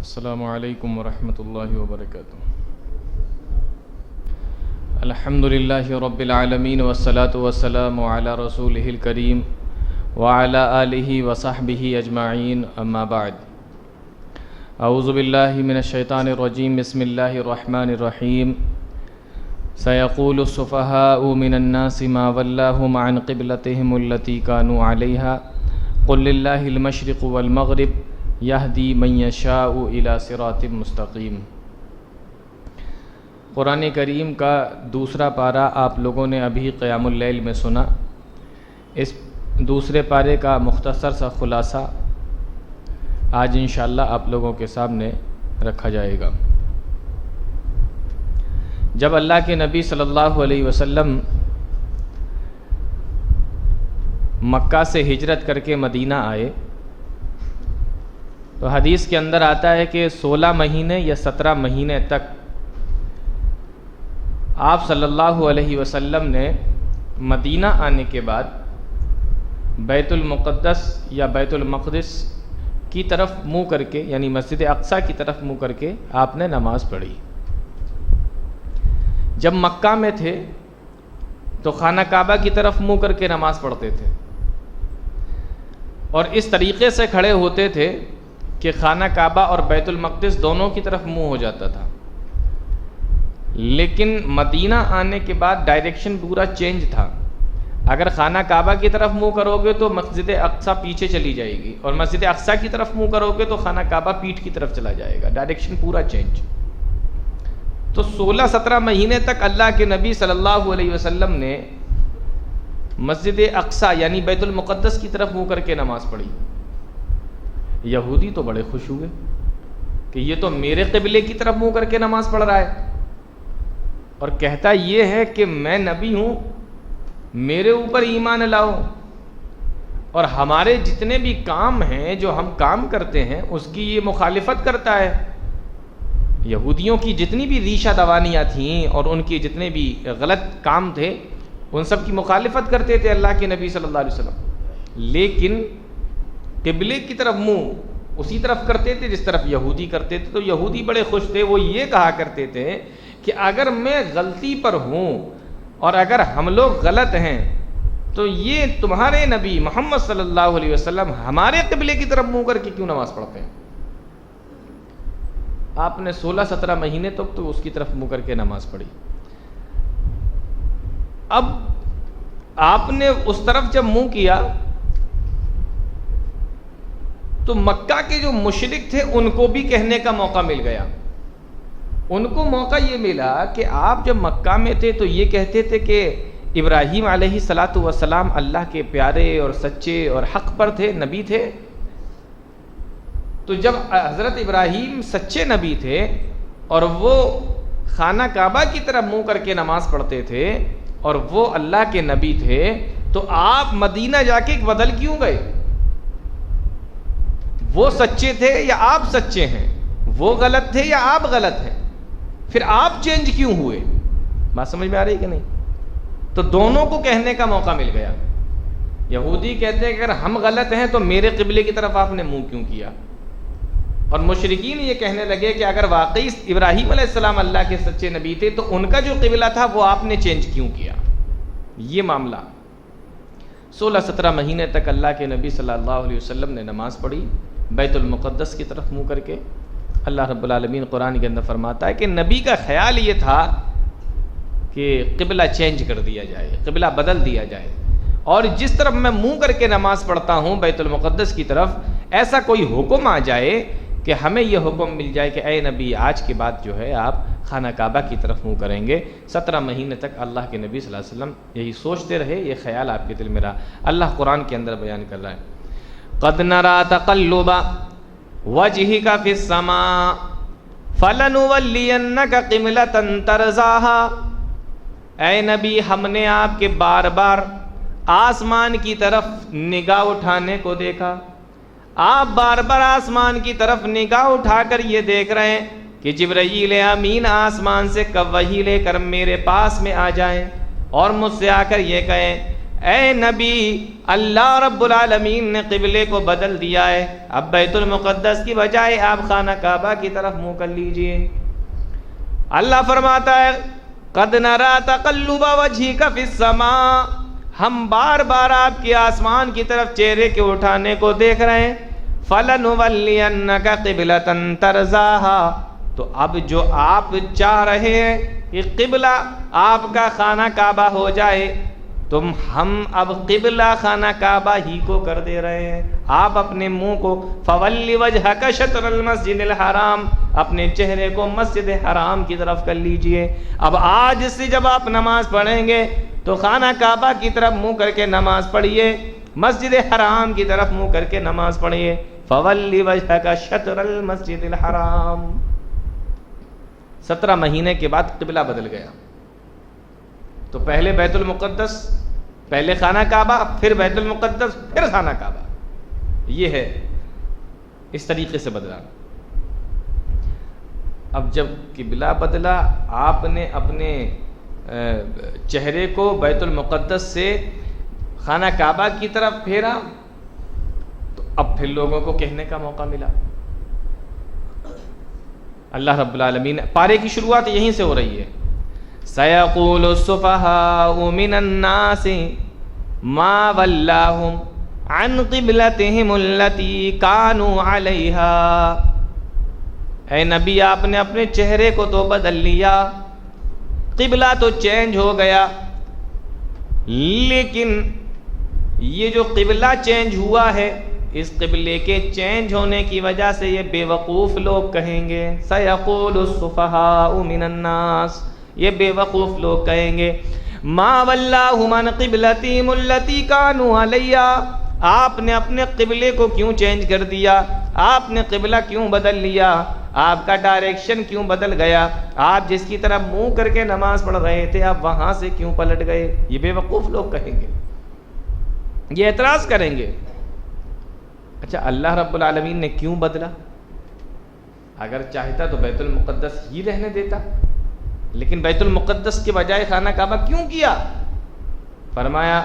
السلام علیکم ورحمۃ اللہ وبرکاتہ۔ الحمد للہ رب العالمین والصلاة والسلام علی رسولہ الکریم وعلی آلہ وصحبہ اجمعین، اما بعد۔ اعوذ باللہ من الشیطان الرجیم، بسم اللہ الرحمن الرحیم۔ سیقول السفہاء من الناس ما ولاہم عن قبلتہم التی کانوا علیہا قل للہ المشرق والمغرب یہدی من یشاء الی صراط مستقیم۔ قرآن کریم کا دوسرا پارہ آپ لوگوں نے ابھی قیام اللیل میں سنا۔ اس دوسرے پارے کا مختصر سا خلاصہ آج انشاءاللہ آپ لوگوں کے سامنے رکھا جائے گا۔ جب اللہ کے نبی صلی اللہ علیہ وسلم مکہ سے ہجرت کر کے مدینہ آئے تو حدیث کے اندر آتا ہے کہ 16 مہینے یا 17 مہینے تک آپ صلی اللہ علیہ وسلم نے مدینہ آنے کے بعد بیت المقدس یا بیت المقدس کی طرف منہ کر کے، یعنی مسجد اقصیٰ کی طرف منہ کر کے آپ نے نماز پڑھی۔ جب مکہ میں تھے تو خانہ کعبہ کی طرف منہ کر کے نماز پڑھتے تھے اور اس طریقے سے کھڑے ہوتے تھے کہ خانہ کعبہ اور بیت المقدس دونوں کی طرف منہ ہو جاتا تھا۔ لیکن مدینہ آنے کے بعد ڈائریکشن پورا چینج تھا۔ اگر خانہ کعبہ کی طرف منہ کرو گے تو مسجد اقصیٰ پیچھے چلی جائے گی، اور مسجد اقصیٰ کی طرف منہ کرو گے تو خانہ کعبہ پیٹھ کی طرف چلا جائے گا، ڈائریکشن پورا چینج۔ تو 16-17 مہینے تک اللہ کے نبی صلی اللہ علیہ وسلم نے مسجد اقصیٰ یعنی بیت المقدس کی طرف منہ کر کے نماز پڑھی۔ یہودی تو بڑے خوش ہوئے کہ یہ تو میرے قبلے کی طرف منہ کر کے نماز پڑھ رہا ہے اور کہتا یہ ہے کہ میں نبی ہوں، میرے اوپر ایمان لاؤ، اور ہمارے جتنے بھی کام ہیں جو ہم کام کرتے ہیں اس کی یہ مخالفت کرتا ہے۔ یہودیوں کی جتنی بھی ریشہ دوانیاں تھیں اور ان کے جتنے بھی غلط کام تھے ان سب کی مخالفت کرتے تھے اللہ کے نبی صلی اللہ علیہ وسلم، لیکن قبلے کی طرف منہ اسی طرف کرتے تھے جس طرف یہودی کرتے تھے۔ تو یہودی بڑے خوش تھے، وہ یہ کہا کرتے تھے کہ اگر میں غلطی پر ہوں اور اگر ہم لوگ غلط ہیں تو یہ تمہارے نبی محمد صلی اللہ علیہ وسلم ہمارے قبلے کی طرف منہ کر کے کیوں نماز پڑھتے ہیں؟ آپ نے 16-17 مہینے تک تو اس کی طرف منہ کر کے نماز پڑھی۔ اب آپ نے اس طرف جب منہ کیا تو مکہ کے جو مشرک تھے ان کو بھی کہنے کا موقع مل گیا۔ ان کو موقع یہ ملا کہ آپ جب مکہ میں تھے تو یہ کہتے تھے کہ ابراہیم علیہ الصلاۃ والسلام اللہ کے پیارے اور سچے اور حق پر تھے، نبی تھے۔ تو جب حضرت ابراہیم سچے نبی تھے اور وہ خانہ کعبہ کی طرف منہ کر کے نماز پڑھتے تھے اور وہ اللہ کے نبی تھے، تو آپ مدینہ جا کے بدل کیوں گئے؟ وہ سچے تھے یا آپ سچے ہیں؟ وہ غلط تھے یا آپ غلط ہیں؟ پھر آپ چینج کیوں ہوئے؟ بات سمجھ میں آ رہی کہ نہیں؟ تو دونوں کو کہنے کا موقع مل گیا۔ یہودی کہتے ہیں کہ اگر ہم غلط ہیں تو میرے قبلے کی طرف آپ نے منہ کیوں کیا، اور مشرکین یہ کہنے لگے کہ اگر واقعی ابراہیم علیہ السلام اللہ کے سچے نبی تھے تو ان کا جو قبلہ تھا وہ آپ نے چینج کیوں کیا؟ یہ معاملہ 16-17 مہینے تک اللہ کے نبی صلی اللہ علیہ وسلم نے نماز پڑھی بیت المقدس کی طرف منہ کر کے۔ اللہ رب العالمین قرآن کے اندر فرماتا ہے کہ نبی کا خیال یہ تھا کہ قبلہ چینج کر دیا جائے، قبلہ بدل دیا جائے، اور جس طرف میں منہ کر کے نماز پڑھتا ہوں بیت المقدس کی طرف، ایسا کوئی حکم آ جائے کہ ہمیں یہ حکم مل جائے کہ اے نبی آج کے بعد جو ہے آپ خانہ کعبہ کی طرف منہ کریں گے۔ 17 مہینے تک اللہ کے نبی صلی اللہ علیہ وسلم یہی سوچتے رہے، یہ خیال آپ کے دل میں رہا۔ اللہ قرآن کے اندر بیان کر رہا ہے، قد نرى تقلب وجهك في السماء فلنولينك قبلة ترضاها۔ اے نبی ہم نے آپ کے بار بار آسمان کی طرف نگاہ اٹھانے کو دیکھا، آپ بار بار آسمان کی طرف نگاہ اٹھا کر یہ دیکھ رہے ہیں کہ جبرائیل امین آسمان سے کب وحی لے کر میرے پاس میں آ جائیں اور مجھ سے آ کر یہ کہیں اے نبی اللہ رب العالمین نے قبلے کو بدل دیا ہے، اب بیت المقدس کی بجائے آپ خانہ کعبہ کی طرف منہ کر لیجئے۔ اللہ فرماتا ہے قد نرى تقلب وجهك في السماء، ہم بار بار آپ کے آسمان کی طرف چہرے کے اٹھانے کو دیکھ رہے ہیں، فَلَنُوَلِّيَنَّكَ قِبْلَةً تَرْضَاهَا، تو اب جو آپ چاہ رہے ہیں کہ قبلہ آپ کا خانہ کعبہ ہو جائے، ہم اب قبلہ خانہ کعبہ ہی کو کر دے رہے ہیں۔ آپ اپنے منہ کو فَوَلِّ وَجْهَكَ شَطْرَ الْمَسْجِدِ الْحَرَامِ، اپنے چہرے کو مسجد حرام کی طرف کر لیجئے۔ اب آج سے جب آپ نماز پڑھیں گے تو خانہ کعبہ کی طرف منہ کر کے نماز پڑھیے، مسجد حرام کی طرف منہ کر کے نماز پڑھیے۔ فَوَلِّ وَجْهَكَ شَطْرَ الْمَسْجِدِ الْحَرَامِ۔ 17 مہینے کے بعد قبلہ بدل گیا، تو پہلے بیت المقدس، پہلے خانہ کعبہ، پھر بیت المقدس، پھر خانہ کعبہ، یہ ہے، اس طریقے سے بدلا۔ اب جب قبلہ بدلا، آپ نے اپنے چہرے کو بیت المقدس سے خانہ کعبہ کی طرف پھیرا، تو اب پھر لوگوں کو کہنے کا موقع ملا۔ اللہ رب العالمین، پارے کی شروعات یہیں سے ہو رہی ہے، سَيَقُولُ السُّفَهَاءُ مِنَ النَّاسِ مَا وَلَّاهُمْ عَنْ قِبْلَتِهِمُ الَّتِي كَانُوا عَلَيْهَا۔ اے نبی، آپ نے اپنے چہرے کو تو بدل لیا، قبلہ تو چینج ہو گیا، لیکن یہ جو قبلہ چینج ہوا ہے، اس قبلے کے چینج ہونے کی وجہ سے یہ بے وقوف لوگ کہیں گے، سَيَقُولُ السُّفَهَاءُ مِنَ النَّاسِ، یہ بے وقوف لوگ کہیں گے، مَا وَلَّاهُمْ عَنْ قِبْلَتِهِمُ الَّتِي كَانُوا عَلَيْهَا، آپ نے اپنے قبلے کو کیوں چینج کر دیا، آپ نے قبلہ کیوں بدل لیا، آپ کا ڈائریکشن کیوں بدل گیا، آپ جس کی طرف منہ کر کے نماز پڑھ رہے تھے آپ وہاں سے کیوں پلٹ گئے، یہ بے وقوف لوگ کہیں گے، یہ اعتراض کریں گے۔ اچھا، اللہ رب العالمین نے کیوں بدلا؟ اگر چاہتا تو بیت المقدس ہی رہنے دیتا، لیکن بیت المقدس کے بجائے خانہ کعبہ کیوں کیا؟ فرمایا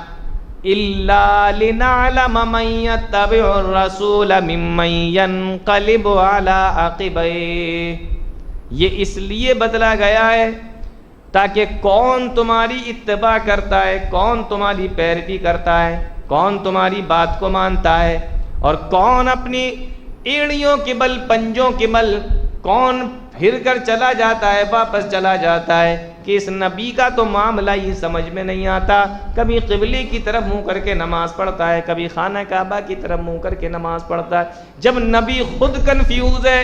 إِلَّا لِنَعْلَمَ مَن يَتَّبِعُ الرَّسُولَ مِمَّن يَنقَلِبُ عَلَىٰ عَقِبَيْهِ، یہ اس لیے بدلا گیا ہے تاکہ کون تمہاری اتباع کرتا ہے، کون تمہاری پیروی کرتا ہے، کون تمہاری بات کو مانتا ہے، اور کون اپنی ایڑیوں کے بل، پنجوں کے بل، کون پھر کر چلا جاتا ہے، واپس چلا جاتا ہے کہ اس نبی کا تو معاملہ ہی سمجھ میں نہیں آتا، کبھی قبلے کی طرف منہ کر کے نماز پڑھتا ہے، کبھی خانہ کعبہ کی طرف منہ کر کے نماز پڑھتا ہے۔ جب نبی خود کنفیوز ہے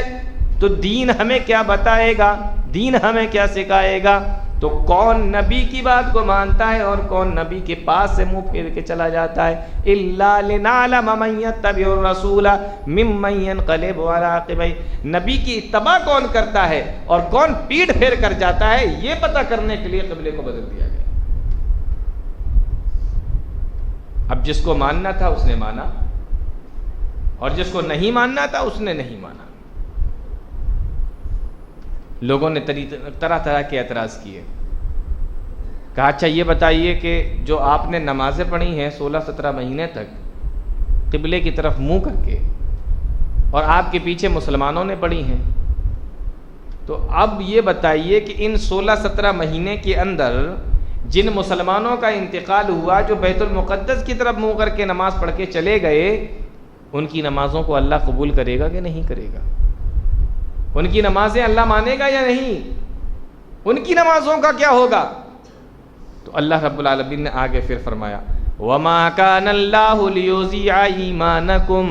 تو دین ہمیں کیا بتائے گا، دین ہمیں کیا سکھائے گا؟ تو کون نبی کی بات کو مانتا ہے اور کون نبی کے پاس سے منہ پھیر کے چلا جاتا ہے؟ إِلَّا لِنَعْلَمَ مَن يَتَّبِعُ الرَّسُولَ مِمَّن يَنقَلِبُ عَلَىٰ عَقِبَيْهِ، نبی کی اتباع کون کرتا ہے اور کون پیٹھ پھیر کر جاتا ہے، یہ پتہ کرنے کے لیے قبلے کو بدل دیا گیا۔ اب جس کو ماننا تھا اس نے مانا، اور جس کو نہیں ماننا تھا اس نے نہیں مانا۔ لوگوں نے طرح طرح کے اعتراض کیے، کہا اچھا یہ بتائیے کہ جو آپ نے نمازیں پڑھی ہیں 16-17 مہینے تک قبلے کی طرف منہ کر کے، اور آپ کے پیچھے مسلمانوں نے پڑھی ہیں، تو اب یہ بتائیے کہ ان 16-17 مہینے کے اندر جن مسلمانوں کا انتقال ہوا، جو بیت المقدس کی طرف منہ کر کے نماز پڑھ کے چلے گئے، ان کی نمازوں کو اللہ قبول کرے گا کہ نہیں کرے گا؟ ان کی نمازیں اللہ مانے گا یا نہیں؟ ان کی نمازوں کا کیا ہوگا؟ تو اللہ رب العالمین نے آگے پھر فرمایا وَمَا كَانَ اللَّهُ لِيُضِيعَ إِيمَانَكُمْ،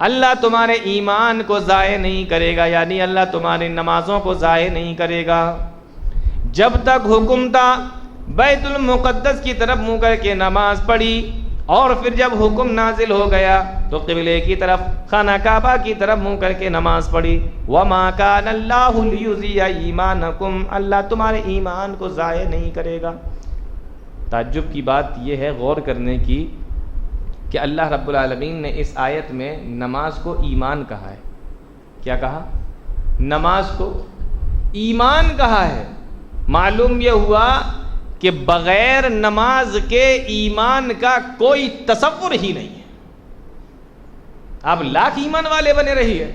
اللہ تمہارے ایمان کو ضائع نہیں کرے گا، یعنی اللہ تمہاری نمازوں کو ضائع نہیں کرے گا۔ جب تک حکم تھا بیت المقدس کی طرف منہ کر کے نماز پڑھی، اور پھر جب حکم نازل ہو گیا تو قبلے کی طرف، خانہ کعبہ کی طرف منہ کر کے نماز پڑھی۔ وَمَا كَانَ اللَّهُ لِيُضِيعَ إِيمَانَكُمْ، اللہ تمہارے ایمان کو ضائع نہیں کرے گا۔ تعجب کی بات یہ ہے، غور کرنے کی، کہ اللہ رب العالمین نے اس آیت میں نماز کو ایمان کہا ہے۔ کیا کہا؟ نماز کو ایمان کہا ہے۔ معلوم یہ ہوا کہ بغیر نماز کے ایمان کا کوئی تصور ہی نہیں ہے. آپ لاکھ ایمان والے بنے رہیے،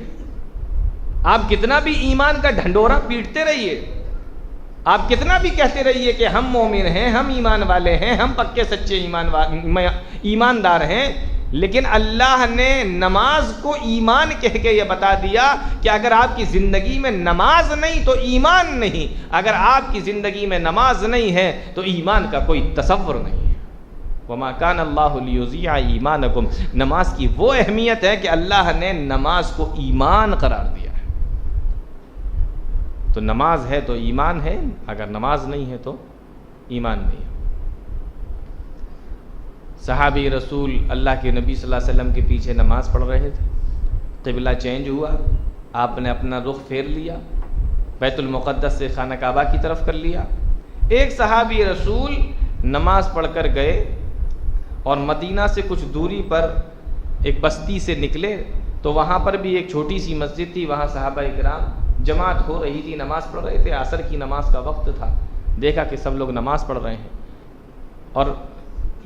آپ کتنا بھی ایمان کا ڈھنڈورا پیٹتے رہیے، آپ کتنا بھی کہتے رہیے کہ ہم مومن ہیں، ہم ایمان والے ہیں، ہم پکے سچے ایماندار ہیں، لیکن اللہ نے نماز کو ایمان کہہ کے یہ بتا دیا کہ اگر آپ کی زندگی میں نماز نہیں تو ایمان نہیں، اگر آپ کی زندگی میں نماز نہیں ہے تو ایمان کا کوئی تصور نہیں ہے. وَمَا كَانَ اللَّهُ لِيُضِيعَ إِيمَانَكُمْ. نماز کی وہ اہمیت ہے کہ اللہ نے نماز کو ایمان قرار دیا ہے. تو نماز ہے تو ایمان ہے، اگر نماز نہیں ہے تو ایمان نہیں ہے. صحابی رسول اللہ کے نبی صلی اللہ علیہ وسلم کے پیچھے نماز پڑھ رہے تھے، قبلہ چینج ہوا، آپ نے اپنا رخ پھیر لیا، بیت المقدس سے خانہ کعبہ کی طرف کر لیا. ایک صحابی رسول نماز پڑھ کر گئے اور مدینہ سے کچھ دوری پر ایک بستی سے نکلے تو وہاں پر بھی ایک چھوٹی سی مسجد تھی، وہاں صحابہ کرام جماعت ہو رہی تھی، نماز پڑھ رہے تھے. عصر کی نماز کا وقت تھا، دیکھا کہ سب لوگ نماز پڑھ رہے ہیں اور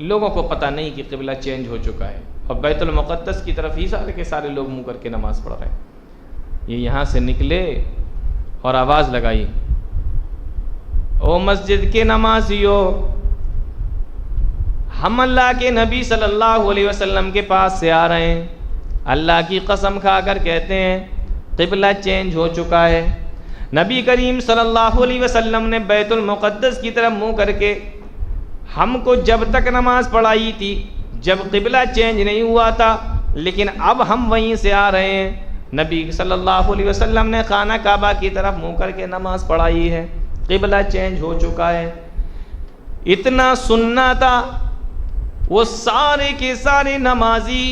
لوگوں کو پتہ نہیں کہ قبلہ چینج ہو چکا ہے اور بیت المقدس کی طرف ہی سارے کے سارے لوگ منہ کر کے نماز پڑھ رہے ہیں. یہ یہاں سے نکلے اور آواز لگائی، او مسجد کے نمازیو، ہم اللہ کے نبی صلی اللہ علیہ وسلم کے پاس سے آ رہے ہیں، اللہ کی قسم کھا کر کہتے ہیں قبلہ چینج ہو چکا ہے. نبی کریم صلی اللہ علیہ وسلم نے بیت المقدس کی طرف منہ کر کے ہم کو جب تک نماز پڑھائی تھی جب قبلہ چینج نہیں ہوا تھا، لیکن اب ہم وہیں سے آ رہے ہیں. نبی صلی اللہ علیہ وسلم نے خانہ کعبہ کی طرف منہ کر کے نماز پڑھائی ہے، قبلہ چینج ہو چکا ہے. اتنا سننا تھا، وہ سارے کے سارے نمازی،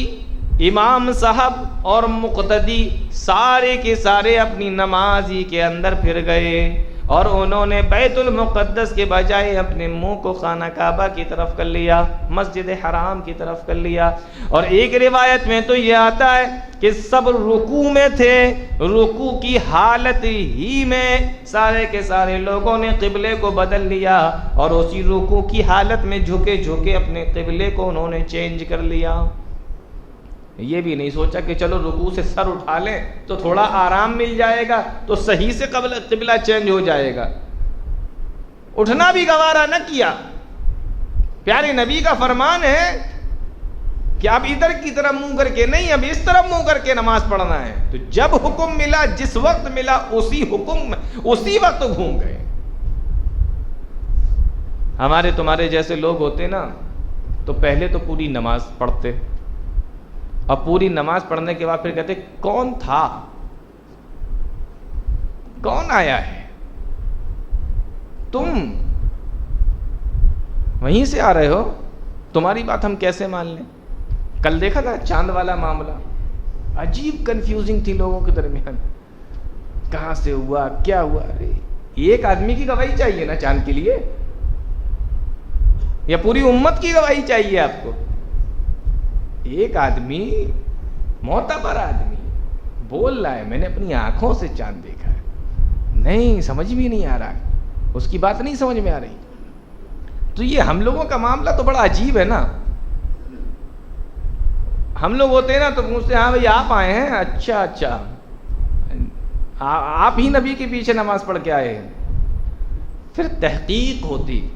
امام صاحب اور مقتدی سارے کے سارے اپنی نمازی کے اندر پھر گئے اور انہوں نے بیت المقدس کے بجائے اپنے منہ کو خانہ کعبہ کی طرف کر لیا، مسجد حرام کی طرف کر لیا. اور ایک روایت میں تو یہ آتا ہے کہ سب رکوع میں تھے، رکوع کی حالت ہی میں سارے کے سارے لوگوں نے قبلے کو بدل لیا اور اسی رکوع کی حالت میں جھکے جھکے اپنے قبلے کو انہوں نے چینج کر لیا. یہ بھی نہیں سوچا کہ چلو رکوع سے سر اٹھا لیں تو تھوڑا آرام مل جائے گا تو صحیح سے قبلہ چینج ہو جائے گا. اٹھنا بھی گوارا نہ کیا. پیارے نبی کا فرمان ہے کہ اب ادھر کی طرف منہ کر کے نہیں، اب اس طرف منہ کر کے نماز پڑھنا ہے. تو جب حکم ملا، جس وقت ملا اسی حکم میں اسی وقت گھوم گئے. ہمارے تمہارے جیسے لوگ ہوتے نا تو پہلے تو پوری نماز پڑھتے اور پوری نماز پڑھنے کے بعد پھر کہتے کون تھا، کون آیا ہے، تم وہیں سے آ رہے ہو، تمہاری بات ہم کیسے مان لیں. کل دیکھا تھا چاند والا معاملہ، عجیب کنفیوزنگ تھی لوگوں کے درمیان، کہاں سے ہوا، کیا ہوا. ارے ایک آدمی کی گواہی چاہیے نا چاند کے لیے، یا پوری امت کی گواہی چاہیے آپ کو؟ ایک آدمی، معتبر آدمی بول رہا ہے میں نے اپنی آنکھوں سے چاند دیکھا ہے، نہیں سمجھ بھی نہیں آ رہا، اس کی بات نہیں سمجھ میں آ رہی. تو یہ ہم لوگوں کا معاملہ تو بڑا عجیب ہے نا. ہم لوگ ہوتے ہیں نا تو پوچھتے ہیں ہاں بھائی آپ آئے ہیں، اچھا اچھا آپ ہی نبی کے پیچھے نماز پڑھ کے آئے ہیں. پھر تحقیق ہوتی،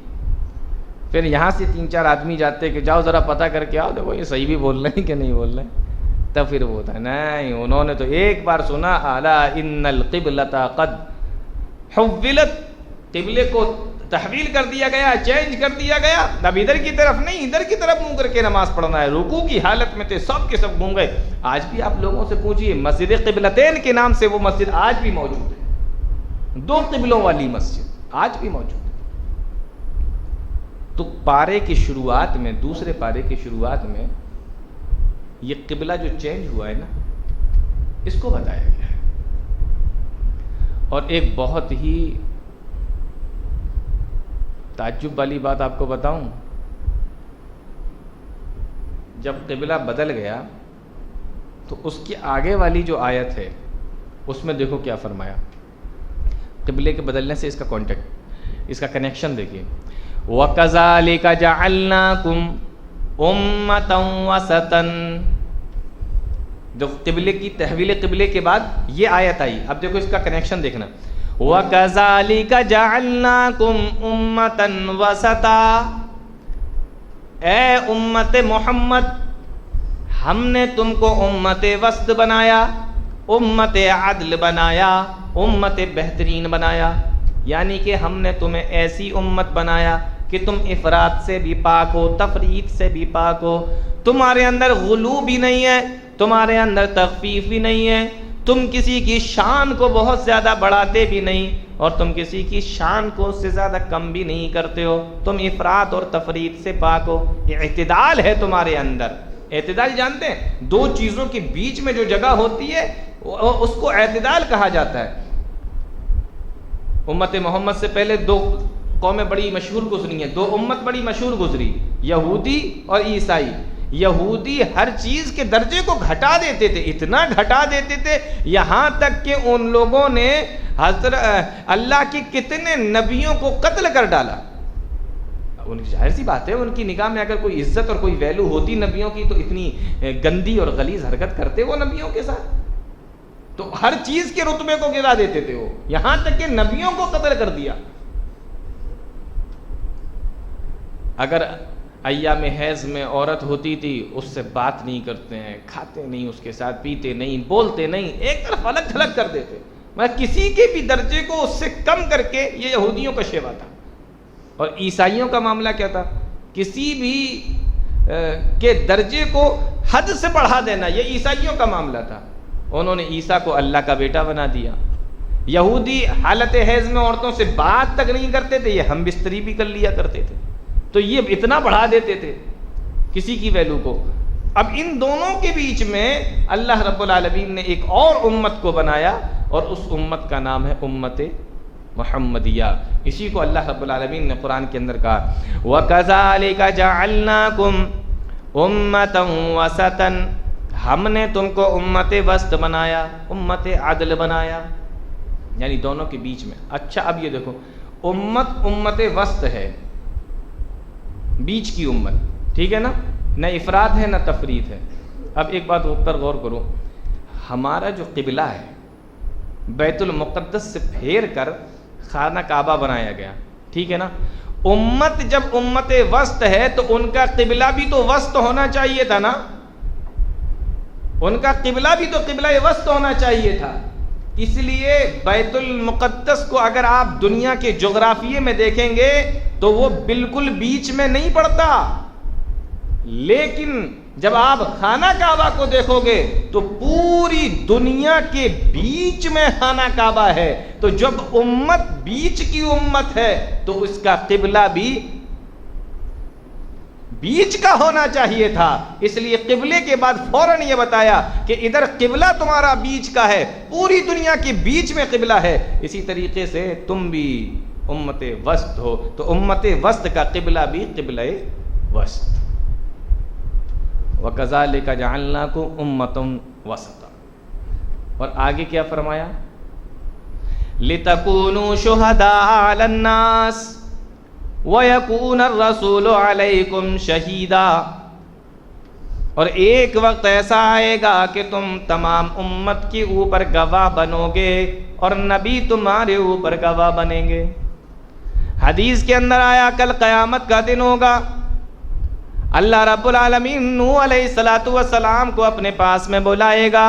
پھر یہاں سے 3-4 آدمی جاتے کہ جاؤ ذرا پتہ کر کے آؤ دیکھو یہ صحیح بھی بول رہے ہیں کہ نہیں بول رہے ہیں. تب پھر وہ ہوتا ہے نہیں، انہوں نے تو ایک بار سنا الا ان القبلۃ قد حولت، قبلے کو تحویل کر دیا گیا، چینج کر دیا گیا. اب ادھر کی طرف نہیں، ادھر کی طرف منہ کر کے نماز پڑھنا ہے. رکوع کی حالت میں تھے، سب کے سب گھوم گئے. آج بھی آپ لوگوں سے پوچھیے، مسجد قبلتین کے نام سے وہ مسجد آج بھی موجود ہے، 2 قبلوں والی مسجد آج بھی موجود ہے. تو پارے کی شروعات میں، دوسرے پارے کی شروعات میں یہ قبلہ جو چینج ہوا ہے نا، اس کو بتایا گیا ہے. اور ایک بہت ہی تعجب والی بات آپ کو بتاؤں، جب قبلہ بدل گیا تو اس کی آگے والی جو آیت ہے اس میں دیکھو کیا فرمایا. قبلے کے بدلنے سے اس کا کانٹیکٹ، اس کا کنیکشن دیکھیے. وَكَذَلِكَ جَعَلْنَاكُمْ أُمَّةً وَسَطًا. جو قبلے کی تحویل قبلے کے بعد یہ آیت آئی. اب دیکھو اس کا کنیکشن دیکھنا. وَكَذَلِكَ جَعَلْنَاكُمْ أُمَّةً وَسَطًا. اے امت محمد ہم نے تم کو امت وسط بنایا، امت عدل بنایا، امت بہترین بنایا. یعنی کہ ہم نے تمہیں ایسی امت بنایا کہ تم افراط سے بھی پاک ہو، تفریط سے بھی پاک ہو. تمہارے اندر غلو بھی نہیں ہے، تمہارے اندر تخفیف بھی نہیں ہے، تم کسی کی شان کو بہت زیادہ بڑھاتے بھی نہیں اور تم کسی کی شان کو اس سے زیادہ کم بھی نہیں کرتے ہو. تم افراط اور تفریط سے پاک ہو. یہ اعتدال ہے تمہارے اندر. اعتدال جانتے ہیں؟ دو چیزوں کے بیچ میں جو جگہ ہوتی ہے اس کو اعتدال کہا جاتا ہے. امت محمد سے پہلے دو قومیں بڑی مشہور گزری ہیں، دو امت بڑی مشہور گزری، یہودی اور عیسائی. یہودی ہر چیز کے درجے کو گھٹا دیتے تھے، اتنا گھٹا دیتے تھے یہاں تک کہ ان لوگوں نے اللہ کے کتنے نبیوں کو قتل کر ڈالا. ان کی ظاہر سی بات ہے ان کی نگاہ میں اگر کوئی عزت اور کوئی ویلو ہوتی نبیوں کی تو اتنی گندی اور غلیظ حرکت کرتے وہ نبیوں کے ساتھ. تو ہر چیز کے رتبے کو گرا دیتے تھے وہ، یہاں تک کہ نبیوں کو قتل کر دیا. اگر ایام حیض میں عورت ہوتی تھی اس سے بات نہیں کرتے ہیں، کھاتے نہیں اس کے ساتھ، پیتے نہیں، بولتے نہیں، ایک طرف الگ تھلگ کر دیتے. مگر کسی کے بھی درجے کو اس سے کم کر کے یہ یہودیوں کا شیوا تھا. اور عیسائیوں کا معاملہ کیا تھا؟ کسی بھی کے درجے کو حد سے بڑھا دینا، یہ عیسائیوں کا معاملہ تھا. انہوں نے عیسیٰ کو اللہ کا بیٹا بنا دیا. یہودی حالت حیض میں عورتوں سے بات تک نہیں کرتے تھے، یہ ہم بستری بھی کر لیا کرتے تھے. تو یہ اتنا بڑھا دیتے تھے کسی کی ویلو کو. اب ان دونوں کے بیچ میں اللہ رب العالمین نے ایک اور امت کو بنایا اور اس امت کا نام ہے امت محمدیہ. اسی کو اللہ رب العالمین نے قرآن کے اندر کہا وَكَذَلِكَ جَعَلْنَاكُمْ أُمَّةً وَسَطًا. ہم نے تم کو امت وسط بنایا، امت عدل بنایا، یعنی دونوں کے بیچ میں. اچھا اب یہ دیکھو، امت وسط ہے، بیچ کی امت، ٹھیک ہے نا، نہ افراط ہے نہ تفریط ہے. اب ایک بات پر غور کرو، ہمارا جو قبلہ ہے بیت المقدس سے پھیر کر خانہ کعبہ بنایا گیا، ٹھیک ہے نا. امت جب امت وسط ہے تو ان کا قبلہ بھی تو وسط ہونا چاہیے تھا نا، ان کا قبلہ بھی تو قبلہ وسط ہونا چاہیے تھا. اس لیے بیت المقدس کو اگر آپ دنیا کے جغرافیے میں دیکھیں گے تو وہ بالکل بیچ میں نہیں پڑتا، لیکن جب آپ خانہ کعبہ کو دیکھو گے تو پوری دنیا کے بیچ میں خانہ کعبہ ہے. تو جب امت بیچ کی امت ہے تو اس کا قبلہ بھی بیچ کا ہونا چاہیے تھا. اس لیے قبلے کے بعد فوراً یہ بتایا کہ ادھر قبلہ تمہارا بیچ کا ہے، پوری دنیا کے بیچ میں قبلہ ہے. اسی طریقے سے تم بھی امت وسط ہو، تو امت وسط کا قبلہ بھی قبلہ وسط. وَكَذَلِكَ جَعَلْنَاكُمْ أُمَّةً وَسَطًا. اور آگے کیا فرمایا؟ لِتَكُونُوا شُهَدَاءَ عَلَى النَّاسِ وَيَكُونَ الرَّسُولُ عَلَيْكُمْ شَهِيدًا. اور ایک وقت ایسا آئے گا کہ تم تمام امت کے اوپر گواہ بنو گے اور نبی تمہارے اوپر گواہ بنیں گے. حدیث کے اندر آیا کل قیامت کا دن ہوگا، اللہ رب العالمین نوح علیہ السلام کو اپنے پاس میں بلائے گا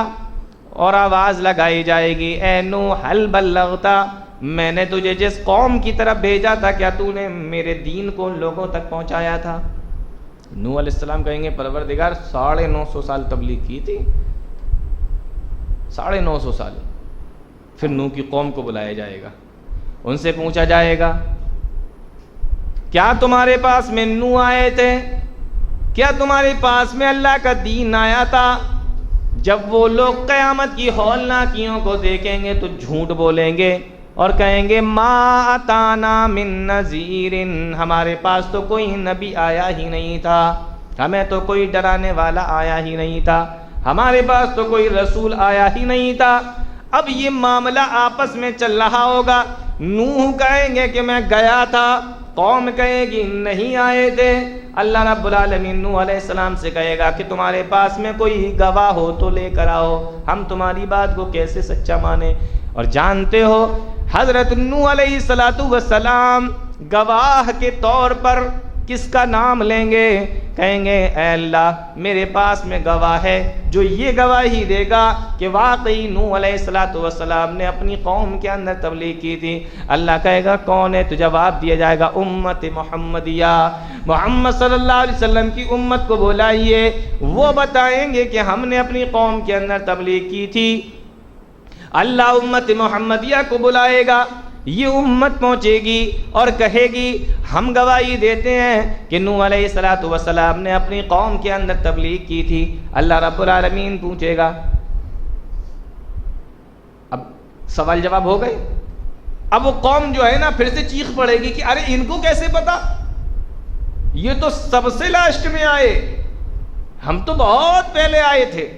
اور آواز لگائی جائے گی، اے نوح هل بلغت، میں نے تجھے جس قوم کی طرف بھیجا تھا کیا تو نے میرے دین کو لوگوں تک پہنچایا تھا؟ نوح علیہ السلام کہیں گے پروردگار 950 سال تبلیغ کی تھی، 950 سال. پھر نوح کی قوم کو بلایا جائے گا، ان سے پوچھا جائے گا کیا تمہارے پاس میں نوح آئے تھے، کیا تمہارے پاس میں اللہ کا دین آیا تھا؟ جب وہ لوگ قیامت کی ہولناکیوں کو دیکھیں گے تو جھوٹ بولیں گے اور کہیں گے ما اتانا من نذیر، ہمارے پاس تو کوئی نبی آیا ہی نہیں تھا، ہمیں تو کوئی ڈرانے والا آیا ہی نہیں تھا، ہمارے پاس تو کوئی رسول آیا ہی نہیں تھا. اب یہ معاملہ آپس میں چل رہا ہوگا، نوح کہیں گے کہ میں گیا تھا قوم کہے گی نہیں آئے تھے. اللہ رب العالمین نوح علیہ السلام سے کہے گا کہ تمہارے پاس میں کوئی گواہ ہو تو لے کر آؤ, ہم تمہاری بات کو کیسے سچا مانیں. اور جانتے ہو حضرت نوح علیہ السلام گواہ کے طور پر کس کا نام لیں گے؟ کہیں گے اے اللہ میرے پاس میں گواہ ہے جو یہ گواہی دے گا کہ واقعی نوح علیہ السلام نے اپنی قوم کے اندر تبلیغ کی تھی. اللہ کہے گا کون ہے؟ تو جواب دیا جائے گا امت محمدیہ, محمد صلی اللہ علیہ وسلم کی امت کو بلائیے, وہ بتائیں گے کہ ہم نے اپنی قوم کے اندر تبلیغ کی تھی. اللہ امت محمدیہ کو بلائے گا, یہ امت پہنچے گی اور کہے گی ہم گواہی دیتے ہیں کہ نوح علیہ السلام نے اپنی قوم کے اندر تبلیغ کی تھی. اللہ رب العالمین پوچھے گا, اب سوال جواب ہو گئے. اب وہ قوم جو ہے نا پھر سے چیخ پڑے گی کہ ارے ان کو کیسے پتا, یہ تو سب سے لاسٹ میں آئے, ہم تو بہت پہلے آئے تھے,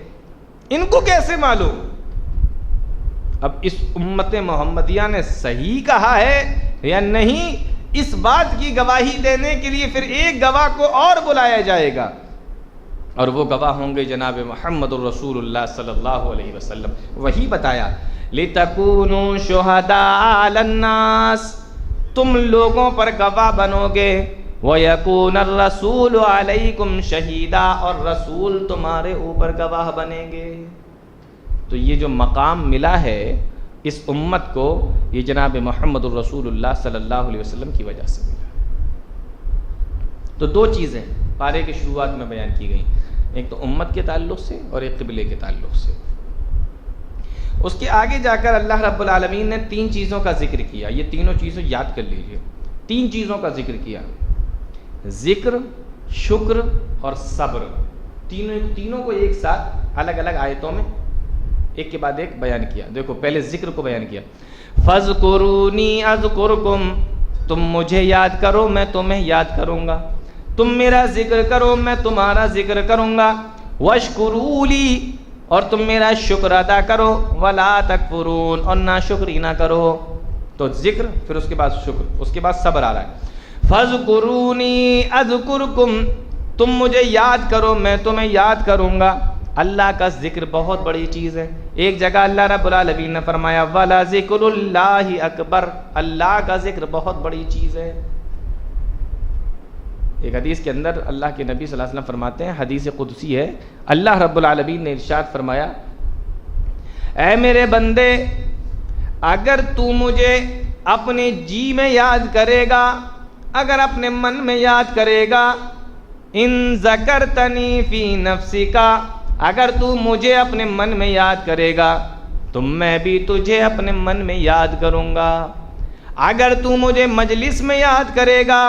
ان کو کیسے معلوم. اب اس امت محمدیہ نے صحیح کہا ہے یا نہیں, اس بات کی گواہی دینے کے لیے پھر ایک گواہ کو اور بلایا جائے گا, اور وہ گواہ ہوں گے جناب محمد الرسول اللہ صلی اللہ علیہ وسلم. وہی بتایا لِتَكُونُوا شُهَدَاءَ عَلَى النَّاسِ, تم لوگوں پر گواہ بنو گے, وَيَكُونَ الرَّسُولُ عَلَيْكُمْ شَهِيدًا, اور رسول تمہارے اوپر گواہ بنیں گے. تو یہ جو مقام ملا ہے اس امت کو, یہ جناب محمد الرسول اللہ صلی اللہ علیہ وسلم کی وجہ سے ملا. تو دو چیزیں پارے کے شروعات میں بیان کی گئیں, ایک تو امت کے تعلق سے اور ایک قبلے کے تعلق سے. اس کے آگے جا کر اللہ رب العالمین نے تین چیزوں کا ذکر کیا, یہ تینوں چیزیں یاد کر لیجئے. تین چیزوں کا ذکر کیا, ذکر, شکر اور صبر. تینوں کو ایک ساتھ الگ الگ آیتوں میں ایک کے بعد ایک بیان کیا. دیکھو پہلے ذکر کو بیان کیا, فَاذْكُرُونِي أَذْكُرْكُمْ, تم مجھے یاد کرو میں تمہیں یاد کروں گا, تم میرا ذکر کرو میں تمہارا ذکر کروں گا, وَاشْكُرُوا لِي, اور تم میرا شکر ادا کرو, وَلَا تَكْفُرُونَ, اور ناشکری نہ کرو. تو ذکر, پھر اس کے بعد شکر, اس کے بعد صبر آ رہا ہے. فَاذْكُرُونِي أَذْكُرْكُمْ, تم مجھے یاد کرو میں تمہیں یاد کروں گا. اللہ کا ذکر بہت بڑی چیز ہے. ایک جگہ اللہ رب العالمین نے فرمایا وَلَذِكْرُ اللَّهِ أَكْبَرُ, اللہ کا ذکر بہت بڑی چیز ہے. ایک حدیث کے اندر اللہ کے نبی صلی اللہ علیہ وسلم فرماتے ہیں, حدیث قدسی ہے, اللہ رب العالمین نے ارشاد فرمایا اے میرے بندے اگر تو مجھے اپنے جی میں یاد کرے گا, اگر اپنے من میں یاد کرے گا, ان ذکرتنی فی نفسک, اگر تو مجھے اپنے من میں یاد کرے گا تو میں بھی تجھے اپنے من میں یاد کروں گا. اگر تو مجھے مجلس میں یاد کرے گا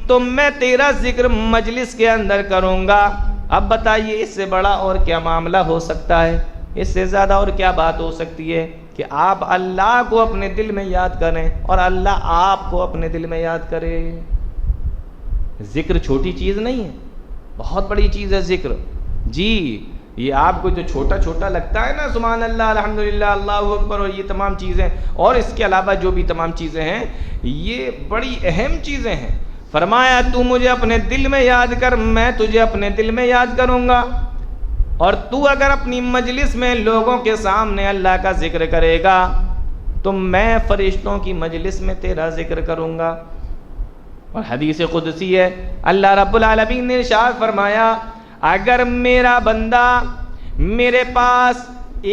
تو میں تیرا ذکر مجلس کے اندر کروں گا. اب بتائیے اس سے بڑا اور کیا معاملہ ہو سکتا ہے, اس سے زیادہ اور کیا بات ہو سکتی ہے کہ آپ اللہ کو اپنے دل میں یاد کریں اور اللہ آپ کو اپنے دل میں یاد کرے. ذکر چھوٹی چیز نہیں ہے, بہت بڑی چیز ہے ذکر. جی یہ آپ کو جو چھوٹا چھوٹا لگتا ہے نا, سبحان اللہ, الحمدللہ, اللہ اکبر, اور یہ تمام چیزیں اور اس کے علاوہ جو بھی تمام چیزیں ہیں, یہ بڑی اہم چیزیں ہیں. فرمایا تو مجھے اپنے دل میں یاد کر, میں تجھے اپنے دل میں یاد کروں گا. اور تو اگر اپنی مجلس میں لوگوں کے سامنے اللہ کا ذکر کرے گا تو میں فرشتوں کی مجلس میں تیرا ذکر کروں گا. اور حدیث قدسی ہے, اللہ رب العالمین نے ارشاد فرمایا اگر میرا بندہ میرے پاس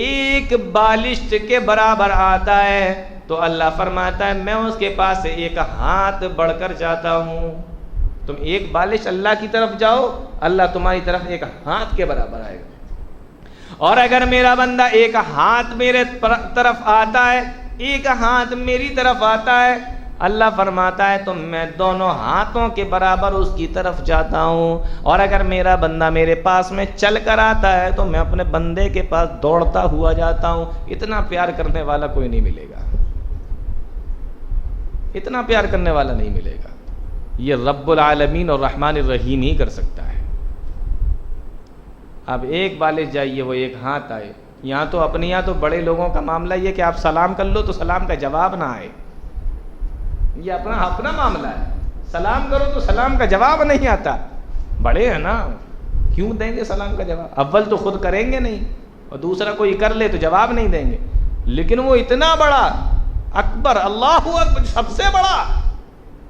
ایک بالشت کے برابر آتا ہے تو اللہ فرماتا ہے میں اس کے پاس سے ایک ہاتھ بڑھ کر جاتا ہوں. تم ایک بالش اللہ کی طرف جاؤ, اللہ تمہاری طرف ایک ہاتھ کے برابر آئے گا. اور اگر میرا بندہ ایک ہاتھ میرے طرف آتا ہے, ایک ہاتھ میری طرف آتا ہے, اللہ فرماتا ہے تو میں دونوں ہاتھوں کے برابر اس کی طرف جاتا ہوں. اور اگر میرا بندہ میرے پاس میں چل کر آتا ہے تو میں اپنے بندے کے پاس دوڑتا ہوا جاتا ہوں. اتنا پیار کرنے والا کوئی نہیں ملے گا, اتنا پیار کرنے والا نہیں ملے گا. یہ رب العالمین اور رحمان الرحیم ہی کر سکتا ہے. اب ایک بالش جائیے وہ ایک ہاتھ آئے, یہاں تو اپنے یہاں تو بڑے لوگوں کا معاملہ یہ کہ آپ سلام کر لو تو سلام کا جواب نہ آئے, یہ اپنا معاملہ ہے. سلام کرو تو سلام کا جواب نہیں آتا. بڑے ہیں نا, کیوں دیں گے سلام کا جواب؟ اول تو خود کریں گے نہیں, اور دوسرا کوئی کر لے تو جواب نہیں دیں گے. لیکن وہ اتنا بڑا اکبر, اللہ اکبر, سب سے بڑا,